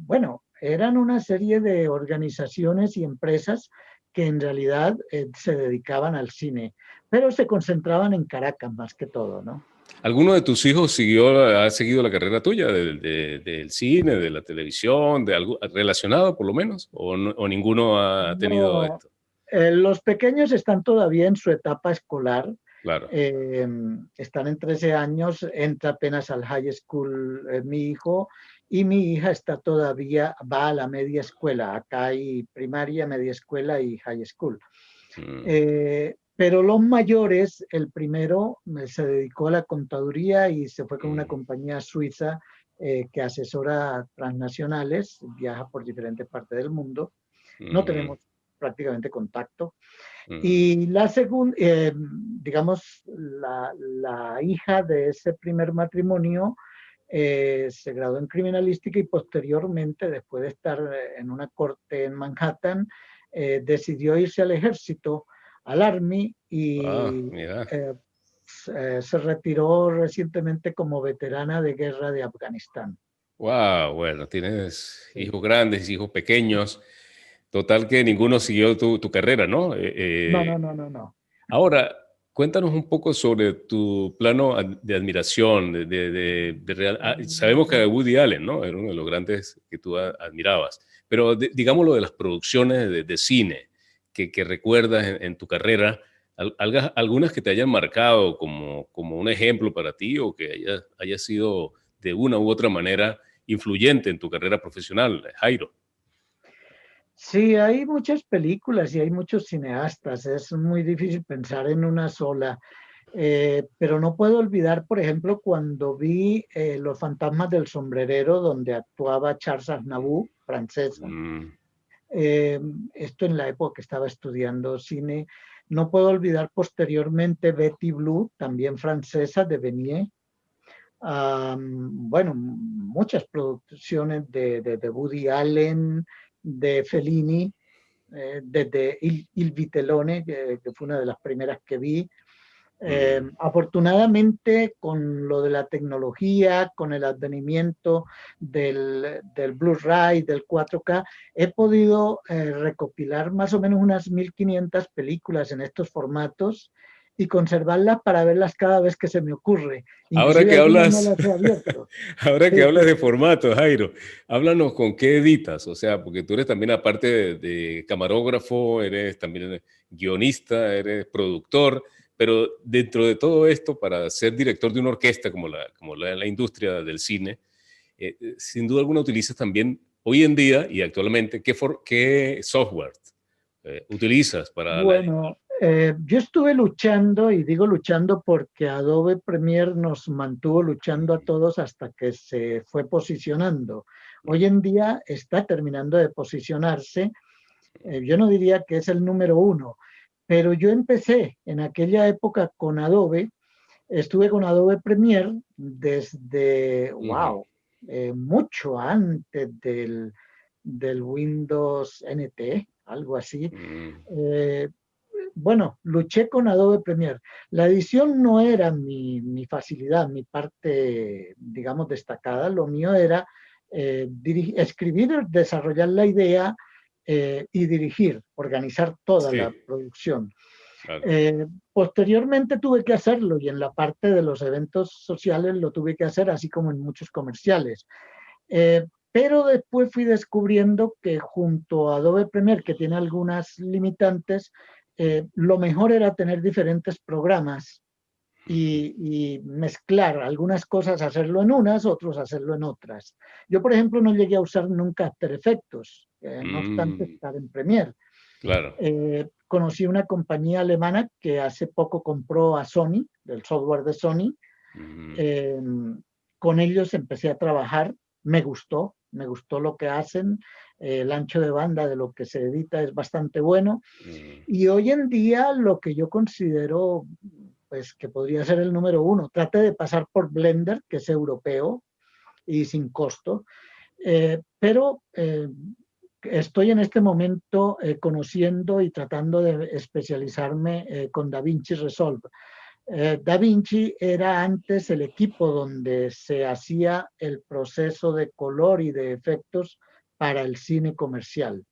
Bueno, eran una serie de organizaciones y empresas que en realidad se dedicaban al cine, pero se concentraban en Caracas más que todo, ¿no? ¿Alguno de tus hijos ha seguido la carrera tuya del cine, de la televisión, de algo relacionado por lo menos? ¿O ninguno ha tenido No, esto? los pequeños están todavía en su etapa escolar, Claro. eh, están en 13 años, entra apenas al high school mi hijo y mi hija está todavía, va a la media escuela, acá hay primaria, media escuela y high school. Mm, Pero los mayores, el primero se dedicó a la contaduría y se fue con una mm, compañía suiza que asesora transnacionales, viaja por diferentes partes del mundo. No mm, tenemos prácticamente contacto. mm. Y la segunda, digamos, la hija de ese primer matrimonio se graduó en criminalística y posteriormente, después de estar en una corte en Manhattan, decidió irse al ejército, al Army, Ah, y mira. eh, se retiró recientemente como veterana de guerra de Afganistán. Wow, bueno, tienes Sí. hijos grandes, hijos pequeños. Total que ninguno siguió tu carrera, ¿no? No, no, no, no, no. Ahora, cuéntanos un poco sobre tu plano de admiración. Sabemos que Woody Allen, ¿no? Era uno de los grandes que tú admirabas. Pero digámoslo de las producciones de cine que recuerdas en tu carrera, algunas que te hayan marcado como un ejemplo para ti o que haya sido de una u otra manera influyente en tu carrera profesional, Jairo. Sí, hay muchas películas y hay muchos cineastas. Es muy difícil pensar en una sola. Pero no puedo olvidar, por ejemplo, cuando vi Los fantasmas del sombrerero, donde actuaba Charles Aznavour, francesa. Mm, Eh, Esto en la época que estaba estudiando cine. No puedo olvidar posteriormente Betty Blue, también francesa, de Benier. Bueno, muchas producciones de Woody Allen, de Fellini, desde Il Vitellone, que fue una de las primeras que vi. mm. Afortunadamente, con lo de la tecnología, con el advenimiento del Blu-ray, del 4K, he podido recopilar más o menos unas 1500 películas en estos formatos y conservarlas para verlas cada vez que se me ocurre. Ahora Inclusive que algunas no hablas, las he abierto. ahora que Sí, hablas sí. de formato, Jairo, háblanos con qué editas, o sea, porque tú eres también, aparte de camarógrafo, eres también guionista, eres productor, pero dentro de todo esto, para ser director de una orquesta como la industria del cine, sin duda alguna utilizas también hoy en día y actualmente, ¿qué software utilizas para la edición? Bueno, yo estuve luchando, y digo luchando porque Adobe Premiere nos mantuvo luchando a todos hasta que se fue posicionando. Hoy en día está terminando de posicionarse. Yo no diría que es el número uno, pero yo empecé en aquella época con Adobe, estuve con Adobe Premiere desde, Ujú. wow, mucho antes del Windows NT, algo así. Mm, Eh, bueno, luché con Adobe Premiere. La edición no era mi facilidad, mi parte, digamos, destacada. Lo mío era escribir, desarrollar la idea y dirigir, organizar toda la sí, producción. claro. Posteriormente tuve que hacerlo y en la parte de los eventos sociales lo tuve que hacer, así como en muchos comerciales. Pero después fui descubriendo que junto a Adobe Premiere, que tiene algunas limitantes, lo mejor era tener diferentes programas y mezclar algunas cosas, hacerlo en unas, otros hacerlo en otras. Yo, por ejemplo, no llegué a usar nunca After Effects, no obstante Mm, estar en Premiere. claro. Conocí una compañía alemana que hace poco compró a Sony, del software de Sony. Mm, Eh, con ellos empecé a trabajar, me gustó lo que hacen, el ancho de banda de lo que se edita es bastante bueno. mm. Y hoy en día lo que yo considero, pues que podría ser el número uno, trate de pasar por Blender, que es europeo y sin costo, pero estoy en este momento conociendo y tratando de especializarme con DaVinci Resolve. DaVinci era antes el equipo donde se hacía el proceso de color y de efectos para el cine comercial.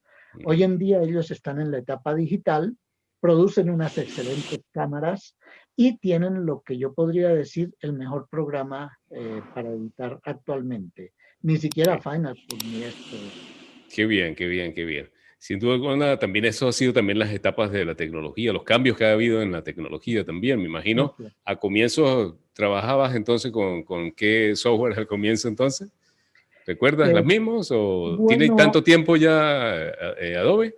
Hoy Mm. en día ellos están en la etapa digital, producen unas excelentes cámaras y tienen lo que yo podría decir el mejor programa para editar actualmente. Ni siquiera Qué, Final Cut ni esto. qué bien, qué bien, qué bien. Sin duda alguna, también eso ha sido también las etapas de la tecnología, los cambios que ha habido en la tecnología también, me imagino. A comienzos, ¿trabajabas entonces con qué software al comienzo entonces? ¿Recuerdas Eh, las mismas o tiene bueno, tanto tiempo ya Adobe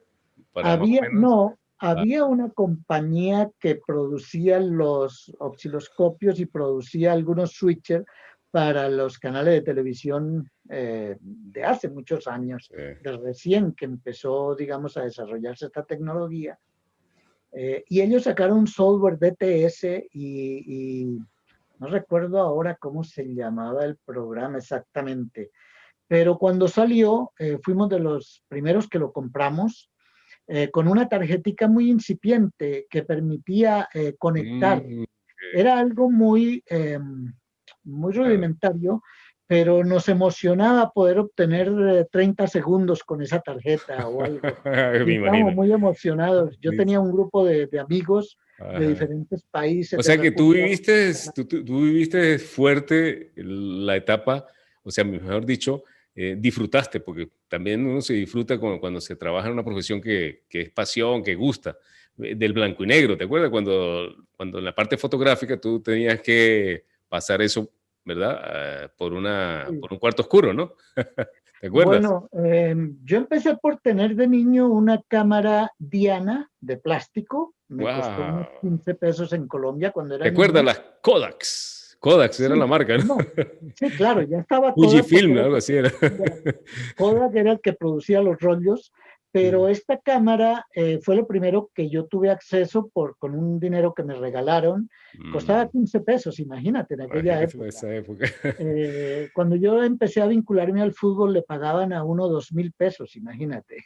para más o menos? Ah, había una compañía que producía los osciloscopios y producía algunos switches para los canales de televisión de hace muchos años, sí. de recién que empezó, digamos, a desarrollarse esta tecnología. Y ellos sacaron un software DTS y no recuerdo ahora cómo se llamaba el programa exactamente, pero cuando salió, fuimos de los primeros que lo compramos con una tarjetica muy incipiente que permitía conectar. Mm, Era algo muy, muy claro. rudimentario, pero nos emocionaba poder obtener 30 segundos con esa tarjeta o algo. Y Me estábamos imagino. muy emocionados. Yo tenía un grupo de amigos de Ajá. diferentes países, O de sea que tú República viviste, Dominicana. tú viviste fuerte la etapa, o sea, mejor dicho, disfrutaste, porque también uno se disfruta cuando se trabaja en una profesión que es pasión, que gusta, del blanco y negro, ¿te acuerdas? Cuando en la parte fotográfica tú tenías que pasar eso, ¿verdad? Sí. Por un cuarto oscuro, ¿no? ¿Te acuerdas? Bueno, yo empecé por tener de niño una cámara Diana de plástico. Me costó unos ¡Wow! 15 pesos en Colombia cuando ¿Te era acuerdas niño. las Kodaks? Kodaks era la Sí, marca, ¿no? no, sí, claro, ya estaba Kodak porque Fujifilm, era el algo que así era. producía, Kodak era el que producía los rollos, pero esta cámara fue lo primero que yo tuve acceso con un dinero que me regalaron. Costaba Mm, 15 pesos, imagínate, en aquella imagínate en época. esa época. Cuando yo empecé a vincularme al fútbol, le pagaban a uno 2.000 pesos, imagínate.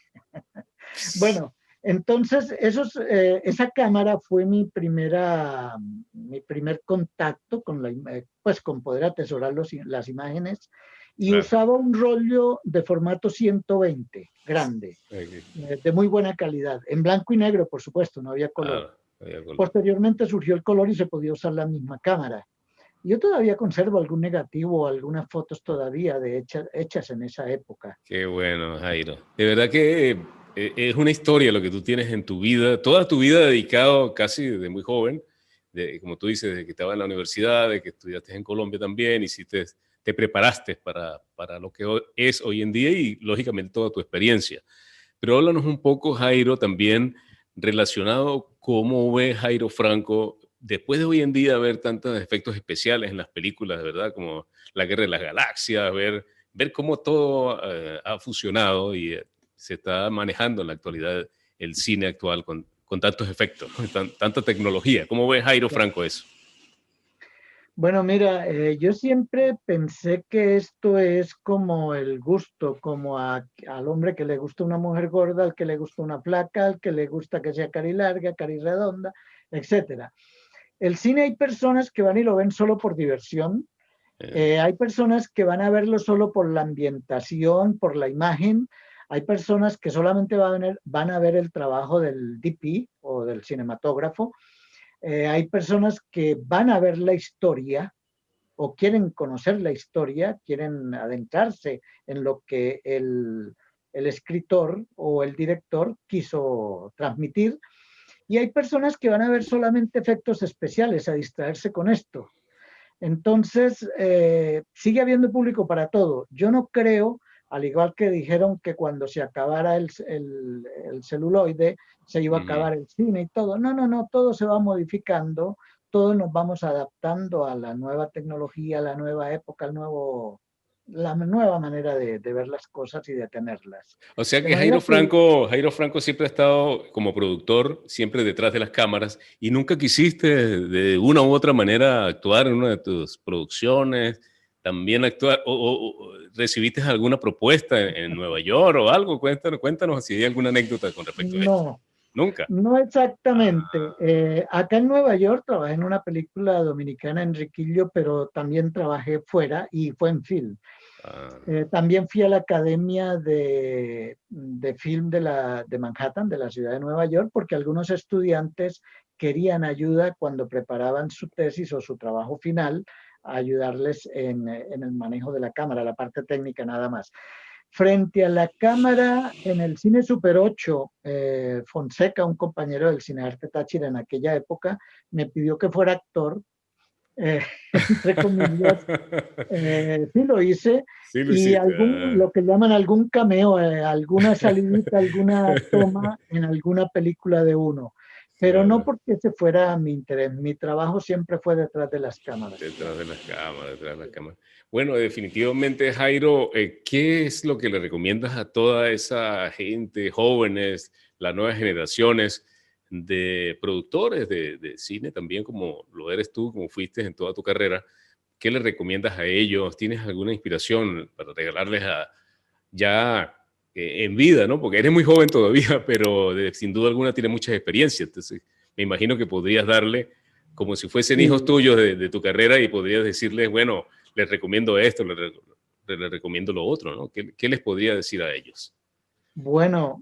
Bueno, entonces esa cámara fue mi primer contacto con pues con poder atesorar las imágenes y Claro. usaba un rollo de formato 120, grande, Ok, de muy buena calidad, en blanco y negro, por supuesto, no había color. claro, estoy de acuerdo. Posteriormente surgió el color y se podía usar la misma cámara. Yo todavía conservo algún negativo, algunas fotos todavía hechas en esa época. Qué bueno, Jairo. De verdad que es una historia lo que tú tienes en tu vida, toda tu vida dedicado casi desde muy joven, como tú dices, desde que estabas en la universidad, de que estudiaste en Colombia también, te preparaste para lo que es hoy en día y lógicamente toda tu experiencia. Pero háblanos un poco, Jairo, también relacionado cómo ve Jairo Franco después de hoy en día ver tantos efectos especiales en las películas, ¿verdad? Como La Guerra de las Galaxias, ver cómo todo ha fusionado y se está manejando en la actualidad el cine actual con tantos efectos, tanta tecnología. ¿Cómo ve Jairo Franco eso? Bueno, mira, yo siempre pensé que esto es como el gusto, como al hombre que le gusta una mujer gorda, al que le gusta una flaca, al que le gusta que sea cari larga, cari redonda, etcétera. El cine hay personas que van y lo ven solo por diversión, Eh, hay personas que van a verlo solo por la ambientación, por la imagen, hay personas que solamente van a ver el trabajo del DP o del cinematógrafo, hay personas que van a ver la historia o quieren conocer la historia, quieren adentrarse en lo que el escritor o el director quiso transmitir. Y hay personas que van a ver solamente efectos especiales, a distraerse con esto. Entonces, sigue habiendo público para todo. Yo no creo, al igual que dijeron que cuando se acabara el celuloide, se iba a acabar el cine y todo. No, no, no, todo se va modificando, todos nos vamos adaptando a la nueva tecnología, a la nueva época, la nueva manera de ver las cosas y de tenerlas. O sea De que manera que Jairo Franco siempre ha estado como productor, siempre detrás de las cámaras, y nunca quisiste de una u otra manera actuar en una de tus producciones, también actuar, o recibiste alguna propuesta en Nueva York o algo. Cuéntanos si hay alguna anécdota con respecto a esto. no. Nunca. No exactamente. Ah, Acá en Nueva York trabajé en una película dominicana, Enriquillo, pero también trabajé fuera y fue en film. ah, También fui a la Academia de Film de Manhattan, de la ciudad de Nueva York, porque algunos estudiantes querían ayuda cuando preparaban su tesis o su trabajo final, a ayudarles en el manejo de la cámara, la parte técnica nada más. Frente a la cámara en el cine Super 8, Fonseca, un compañero del Cinearte Táchira en aquella época, me pidió que fuera actor, eh, entre comillas. Sí lo hice, sí lo y hiciste. lo que llaman algún cameo, alguna salidita, alguna toma en alguna película de uno, pero no Claro. porque ese fuera mi interés. Mi trabajo siempre fue detrás de las cámaras. Detrás de las cámaras, detrás de las cámaras. Bueno, definitivamente, Jairo, ¿qué es lo que le recomiendas a toda esa gente, jóvenes, las nuevas generaciones de productores de cine, también como lo eres tú, como fuiste en toda tu carrera? ¿Qué le recomiendas a ellos? ¿Tienes alguna inspiración para regalarles a ya en vida, ¿no? Porque eres muy joven todavía, pero sin duda alguna tienes muchas experiencias. Entonces, me imagino que podrías darle como si fuesen hijos Sí, tuyos de tu carrera y podrías decirles, bueno, les recomiendo esto, les recomiendo lo otro, ¿no? ¿Qué les podría decir a ellos? bueno,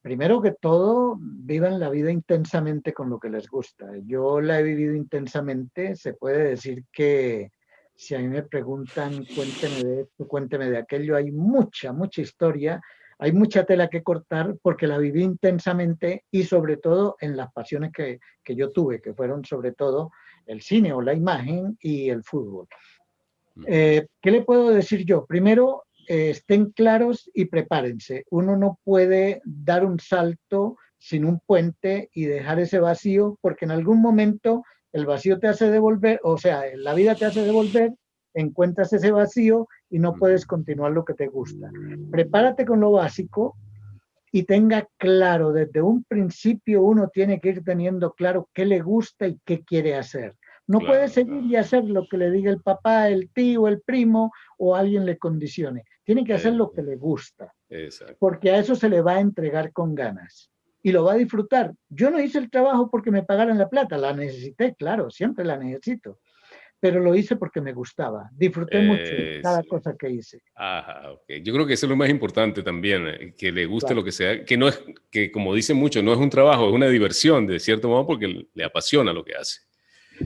primero que todo, vivan la vida intensamente con lo que les gusta. Yo la he vivido intensamente. Se puede decir que si a mí me preguntan, cuénteme de esto, cuénteme de aquello, hay mucha, mucha historia, hay mucha tela que cortar porque la viví intensamente y sobre todo en las pasiones que yo tuve, que fueron sobre todo el cine o la imagen y el fútbol. Ujú. ¿Qué le puedo decir yo? Primero, estén claros y prepárense. Uno no puede dar un salto sin un puente y dejar ese vacío, porque en algún momento el vacío te hace devolver, o sea, la vida te hace devolver, encuentras ese vacío y no Ujú. puedes continuar lo que te gusta. Prepárate con lo básico y tenga claro, desde un principio uno tiene que ir teniendo claro qué le gusta y qué quiere hacer. No puede Claro, seguir claro. y hacer lo que le diga el papá, el tío, el primo o alguien le condicione. Tiene que hacer lo que le gusta, Exacto. porque a eso se le va a entregar con ganas y lo va a disfrutar. Yo no hice el trabajo porque me pagaran la plata, la necesité, claro, siempre la necesito, pero lo hice porque me gustaba. Disfruté mucho Sí. cada cosa que hice. Ajá, ok. Yo creo que eso es lo más importante también, que le guste lo Claro. que sea, que no es, que como dicen muchos, no es un trabajo, es una diversión, de cierto modo, porque le apasiona lo que hace.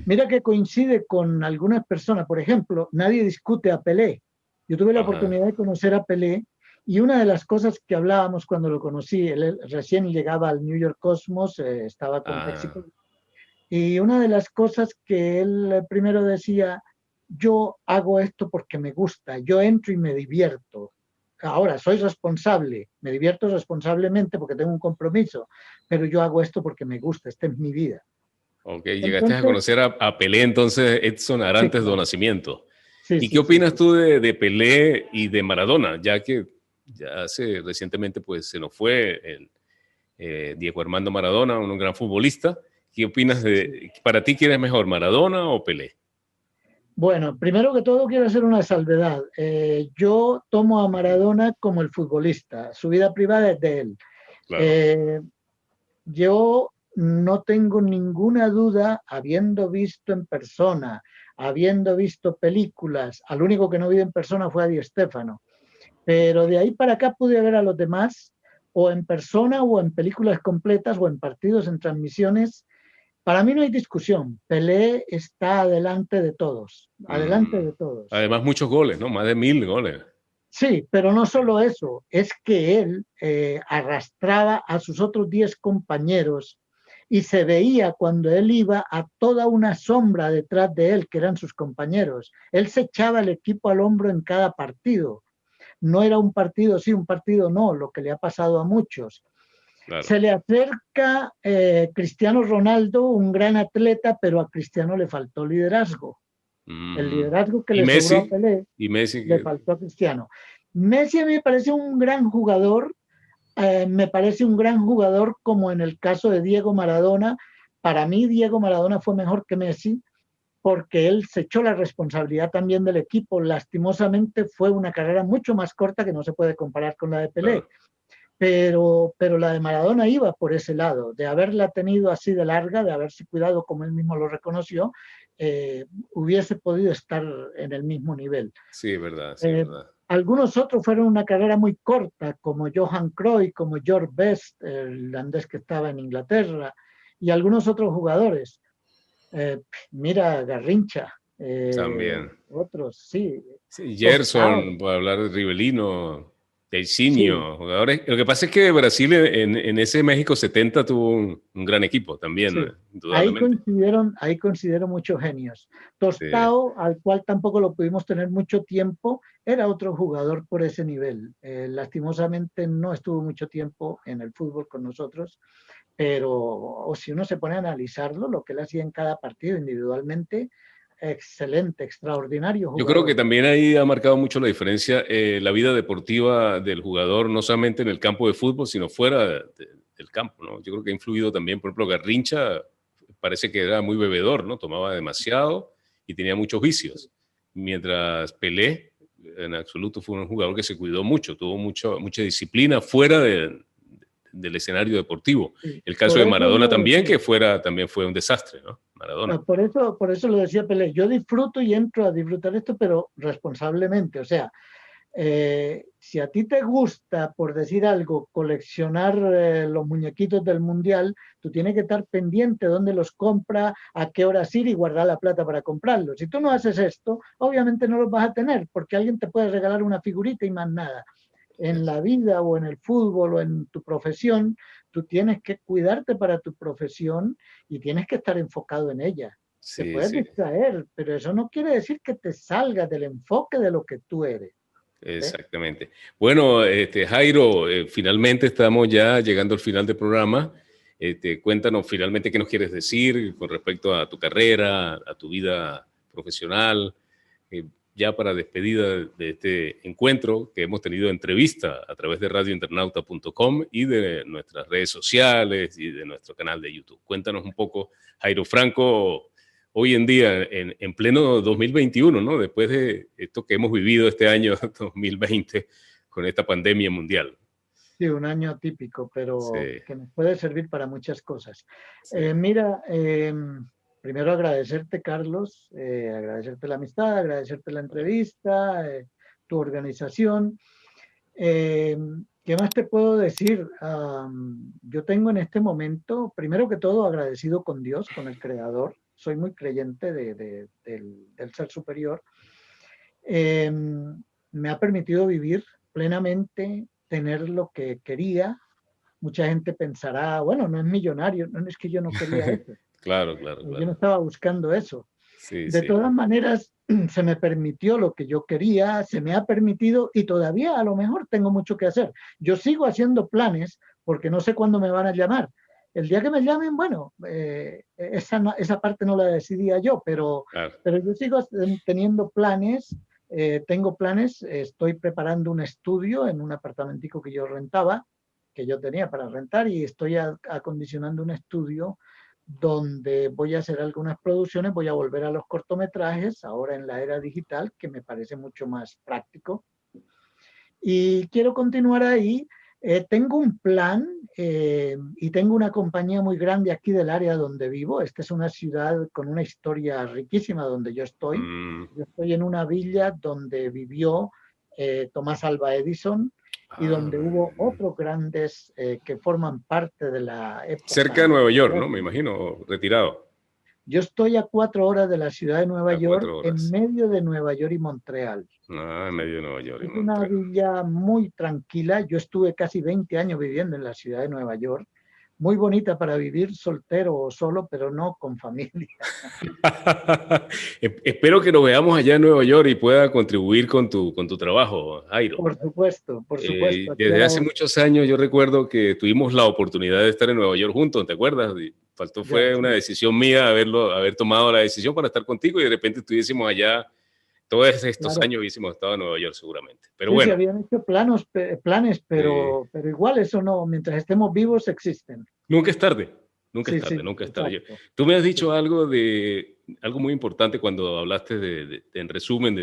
Mira que coincide con algunas personas. Por ejemplo, nadie discute a Pelé. Yo tuve la Ajá. oportunidad de conocer a Pelé y una de las cosas que hablábamos cuando lo conocí, él recién llegaba al New York Cosmos, estaba con Ah, México, y una de las cosas que él primero decía, yo hago esto porque me gusta, yo entro y me divierto. Ahora, soy responsable, me divierto responsablemente porque tengo un compromiso, pero yo hago esto porque me gusta, esta es mi vida. ok. Llegaste a Entonces, conocer a Pelé, entonces, Edson sí, Arantes do claro. Nascimento. Sí, ¿Y qué sí, sí, opinas sí. tú de Pelé y de Maradona? Ya que ya hace recientemente pues se nos fue Diego Armando Maradona, un gran futbolista. ¿Qué opinas Sí. para ti quién es mejor, Maradona o Pelé? Bueno, primero que todo quiero hacer una salvedad. Yo tomo a Ujú. Maradona como el futbolista. Su vida privada es de él. Claro. Eh, yo no tengo ninguna duda, habiendo visto en persona, habiendo visto películas, al único que no vi en persona fue a Di Stéfano. Pero de ahí para acá pude ver a los demás o en persona o en películas completas o en partidos, en transmisiones. Para mí no hay discusión. Pelé está adelante de todos, adelante Mm. de todos. Además, muchos goles, ¿no? Más de 1000 goles. Sí, pero no solo eso, es que él arrastraba a sus otros 10 compañeros y se veía cuando él iba a toda una sombra detrás de él, que eran sus compañeros. Él se echaba el equipo al hombro en cada partido. No era un partido sí, un partido no, lo que le ha pasado a muchos. Claro. Se le acerca Cristiano Ronaldo, un gran atleta, pero a Cristiano le faltó liderazgo. El liderazgo que ¿Y le sobró a Messi? Pelé ¿Y Messi? le faltó a Cristiano. Messi a mí me parece un gran jugador, me parece un gran jugador como en el caso de Diego Maradona. Para mí Diego Maradona fue mejor que Messi porque él se echó la responsabilidad también del equipo. Lastimosamente fue una carrera mucho más corta que no se puede comparar con la de Pelé. Claro. Pero la de Maradona iba por ese lado, de haberla tenido así de larga, de haberse cuidado como él mismo lo reconoció, hubiese podido estar en el mismo nivel. Sí, es verdad, sí, es verdad. Algunos otros fueron una carrera muy corta, como Johan Cruyff, como George Best, el irlandés que estaba en Inglaterra, y algunos otros jugadores. Mira, Garrincha, También. otros, sí. Sí, Tostao, Gerson, por hablar de Rivellino, sí. Teixeira, jugadores. Lo que pasa es que Brasil en ese México 70 tuvo un gran equipo también, Sí, indudablemente. ahí considero muchos genios. Sí, Tostao, al cual tampoco lo pudimos tener mucho tiempo, era otro jugador por ese nivel. Lastimosamente no estuvo mucho tiempo en el fútbol con nosotros, pero o si uno se pone a analizarlo, lo que él hacía en cada partido individualmente, excelente, extraordinario yo creo que jugador. también ahí ha marcado mucho la diferencia la vida deportiva del jugador, no solamente en el campo de fútbol, sino fuera del campo, ¿no? Yo creo que ha influido también, por ejemplo, Garrincha parece que era muy bebedor, ¿no? Tomaba demasiado y tenía muchos vicios. Mientras Pelé, en absoluto, fue un jugador que se cuidó mucho, tuvo mucha disciplina fuera del escenario deportivo. Sí. El caso Por de eso Maradona lo también, decía. que también fue un desastre, ¿no? Maradona. Por eso lo decía Pelé. Yo disfruto y entro a disfrutar esto, pero responsablemente. O sea, si a ti te gusta, por decir algo, coleccionar los muñequitos del mundial, tú tienes que estar pendiente de dónde los compra, a qué horas ir y guardar la plata para comprarlos. Si tú no haces esto, obviamente no los vas a tener, porque alguien te puede regalar una figurita y más nada. En la vida o en el fútbol o en tu profesión, tú tienes que cuidarte para tu profesión y tienes que estar enfocado en ella. Te Sí, puedes sí. distraer, pero eso no quiere decir que te salgas del enfoque de lo que tú eres. ¿Ves? Exactamente. Bueno, Jairo, finalmente estamos ya llegando al final del programa. Cuéntanos finalmente qué nos quieres decir con respecto a tu carrera, a tu vida profesional, ya para despedida de este encuentro que hemos tenido entrevista a través de radiointernauta.com y de nuestras redes sociales y de nuestro canal de YouTube. Cuéntanos un poco, Jairo Franco, hoy en día, en pleno 2021, ¿no? Después de esto que hemos vivido este año 2020 con esta pandemia mundial. Sí, un año atípico, Sí, pero que nos puede servir para muchas cosas. sí. Mira, primero agradecerte, Carlos, agradecerte la amistad, agradecerte la entrevista, tu organización. Eh, ¿Qué más te puedo decir? Yo tengo en este momento, primero que todo, agradecido con Dios, con el Creador. Soy muy creyente del ser superior. Eh, Me ha permitido vivir plenamente, tener lo que quería. Mucha gente pensará, bueno, no es millonario, no es que yo no quería eso, Claro, claro, yo no claro. estaba buscando eso. Sí, De sí. todas maneras, se me permitió lo que yo quería, se me ha permitido y todavía a lo mejor tengo mucho que hacer. Yo sigo haciendo planes porque no sé cuándo me van a llamar. El día que me llamen, bueno, esa parte no la decidía yo, Claro. pero yo sigo teniendo planes, tengo planes, estoy preparando un estudio en un apartamentico que yo rentaba, que yo tenía para rentar y estoy acondicionando un estudio donde voy a hacer algunas producciones, voy a volver a los cortometrajes, ahora en la era digital, que me parece mucho más práctico. Y quiero continuar ahí. Tengo un plan y tengo una compañía muy grande aquí del área donde vivo. Esta es una ciudad con una historia riquísima donde yo estoy. Mm. Yo estoy en una villa donde vivió Tomás Alva Edison y Ah, donde hubo otros grandes que forman parte de la cerca de época Nueva York, ¿no? Me moderna. imagino, retirado. Yo estoy a 4 horas de la ciudad de Nueva A York, 4 horas. en medio de Nueva York y Montreal. Ah, en medio de Nueva York y Es una Montreal. villa muy tranquila. Yo estuve casi 20 años viviendo en la ciudad de Nueva York, muy bonita para vivir soltero o solo, pero no con familia. Espero que nos veamos allá en Nueva York y pueda contribuir con tu trabajo, Jairo. Por supuesto, aquí a Desde la hace orden. muchos años yo recuerdo que tuvimos la oportunidad de estar en Nueva York juntos, ¿te acuerdas? Y Ya, fue una sí. decisión mía haber tomado la decisión para estar contigo y de repente estuviésemos allá todos estos Claro. años hubiésemos estado en Nueva York seguramente. Pero Sí, sí, bueno, habían hecho planes, eh, pero igual eso no, mientras estemos vivos existen. nunca es tarde, nunca es Sí, tarde, sí, nunca es tarde. exacto. Tú me has Sí, dicho algo muy importante cuando hablaste en resumen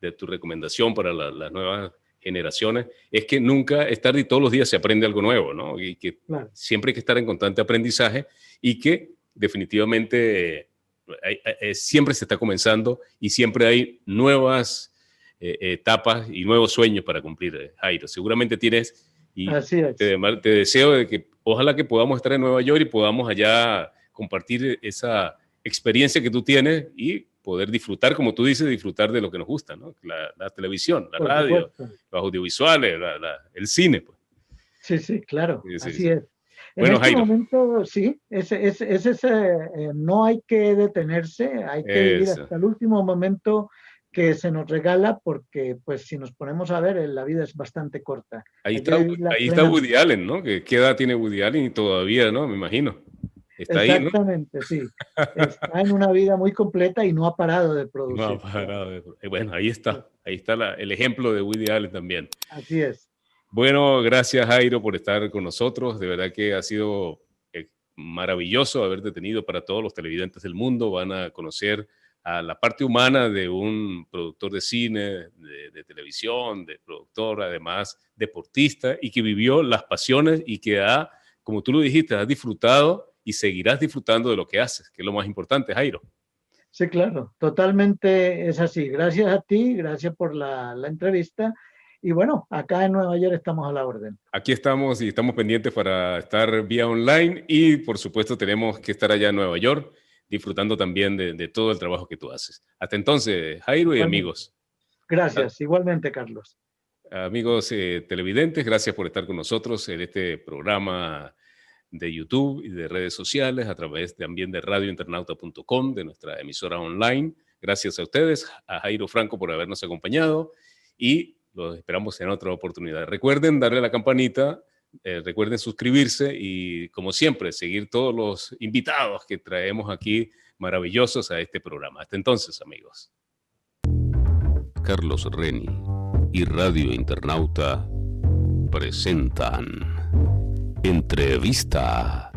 de tu recomendación para las nuevas generaciones, es que nunca es tarde y todos los días se aprende algo nuevo, ¿no? Y que claro, siempre hay que estar en constante aprendizaje y que definitivamente siempre se está comenzando y siempre hay nuevas etapas y nuevos sueños para cumplir, Jairo. Seguramente tienes y así es. te deseo de que ojalá que podamos estar en Nueva York y podamos allá compartir esa experiencia que tú tienes y poder disfrutar, como tú dices, disfrutar de lo que nos gusta, ¿no? La televisión, la Por radio, supuesto. los audiovisuales, el cine. Pues. Sí, sí, claro, Sí, sí, así sí. es. En Bueno, este Jairo, momento, sí, no hay que detenerse, hay que vivir eso. hasta el último momento que se nos regala, porque pues si nos ponemos a ver, la vida es bastante corta. Hay que vivirla Ahí está Woody plenamente. Allen, ¿no? ¿Qué edad tiene Woody Allen? Y todavía, ¿no? Me imagino. Está ahí, ¿no? Exactamente, sí. Está en una vida muy completa y no ha parado de No ha producir. parado bueno, ahí Sí, está. Ahí está el ejemplo de Woody Allen también. así es. Bueno, gracias Jairo por estar con nosotros. De verdad que ha sido maravilloso haberte tenido para todos los televidentes del mundo. Van a conocer a la parte humana de un productor de cine, de televisión, de productor, además deportista y que vivió las pasiones y que ha, como tú lo dijiste, has disfrutado y seguirás disfrutando de lo que haces, que es lo más importante, Jairo. Sí, claro, totalmente es así. Gracias a ti, gracias por la entrevista. Y bueno, acá en Nueva York estamos a la orden. Aquí estamos y estamos pendientes para estar vía online y por supuesto tenemos que estar allá en Nueva York disfrutando también de todo el trabajo que tú haces. Hasta entonces, Jairo y Igualmente. amigos. Gracias, igualmente, Carlos. Amigos televidentes, gracias por estar con nosotros en este programa de YouTube y de redes sociales, a través también de radiointernauta.com, de nuestra emisora online. Gracias a ustedes, a Jairo Franco por habernos acompañado y los esperamos en otra oportunidad. Recuerden darle a la campanita, recuerden suscribirse y, como siempre, seguir todos los invitados que traemos aquí maravillosos a este programa. Hasta entonces, amigos. Carlos Reni y Radio Internauta presentan Entrevista.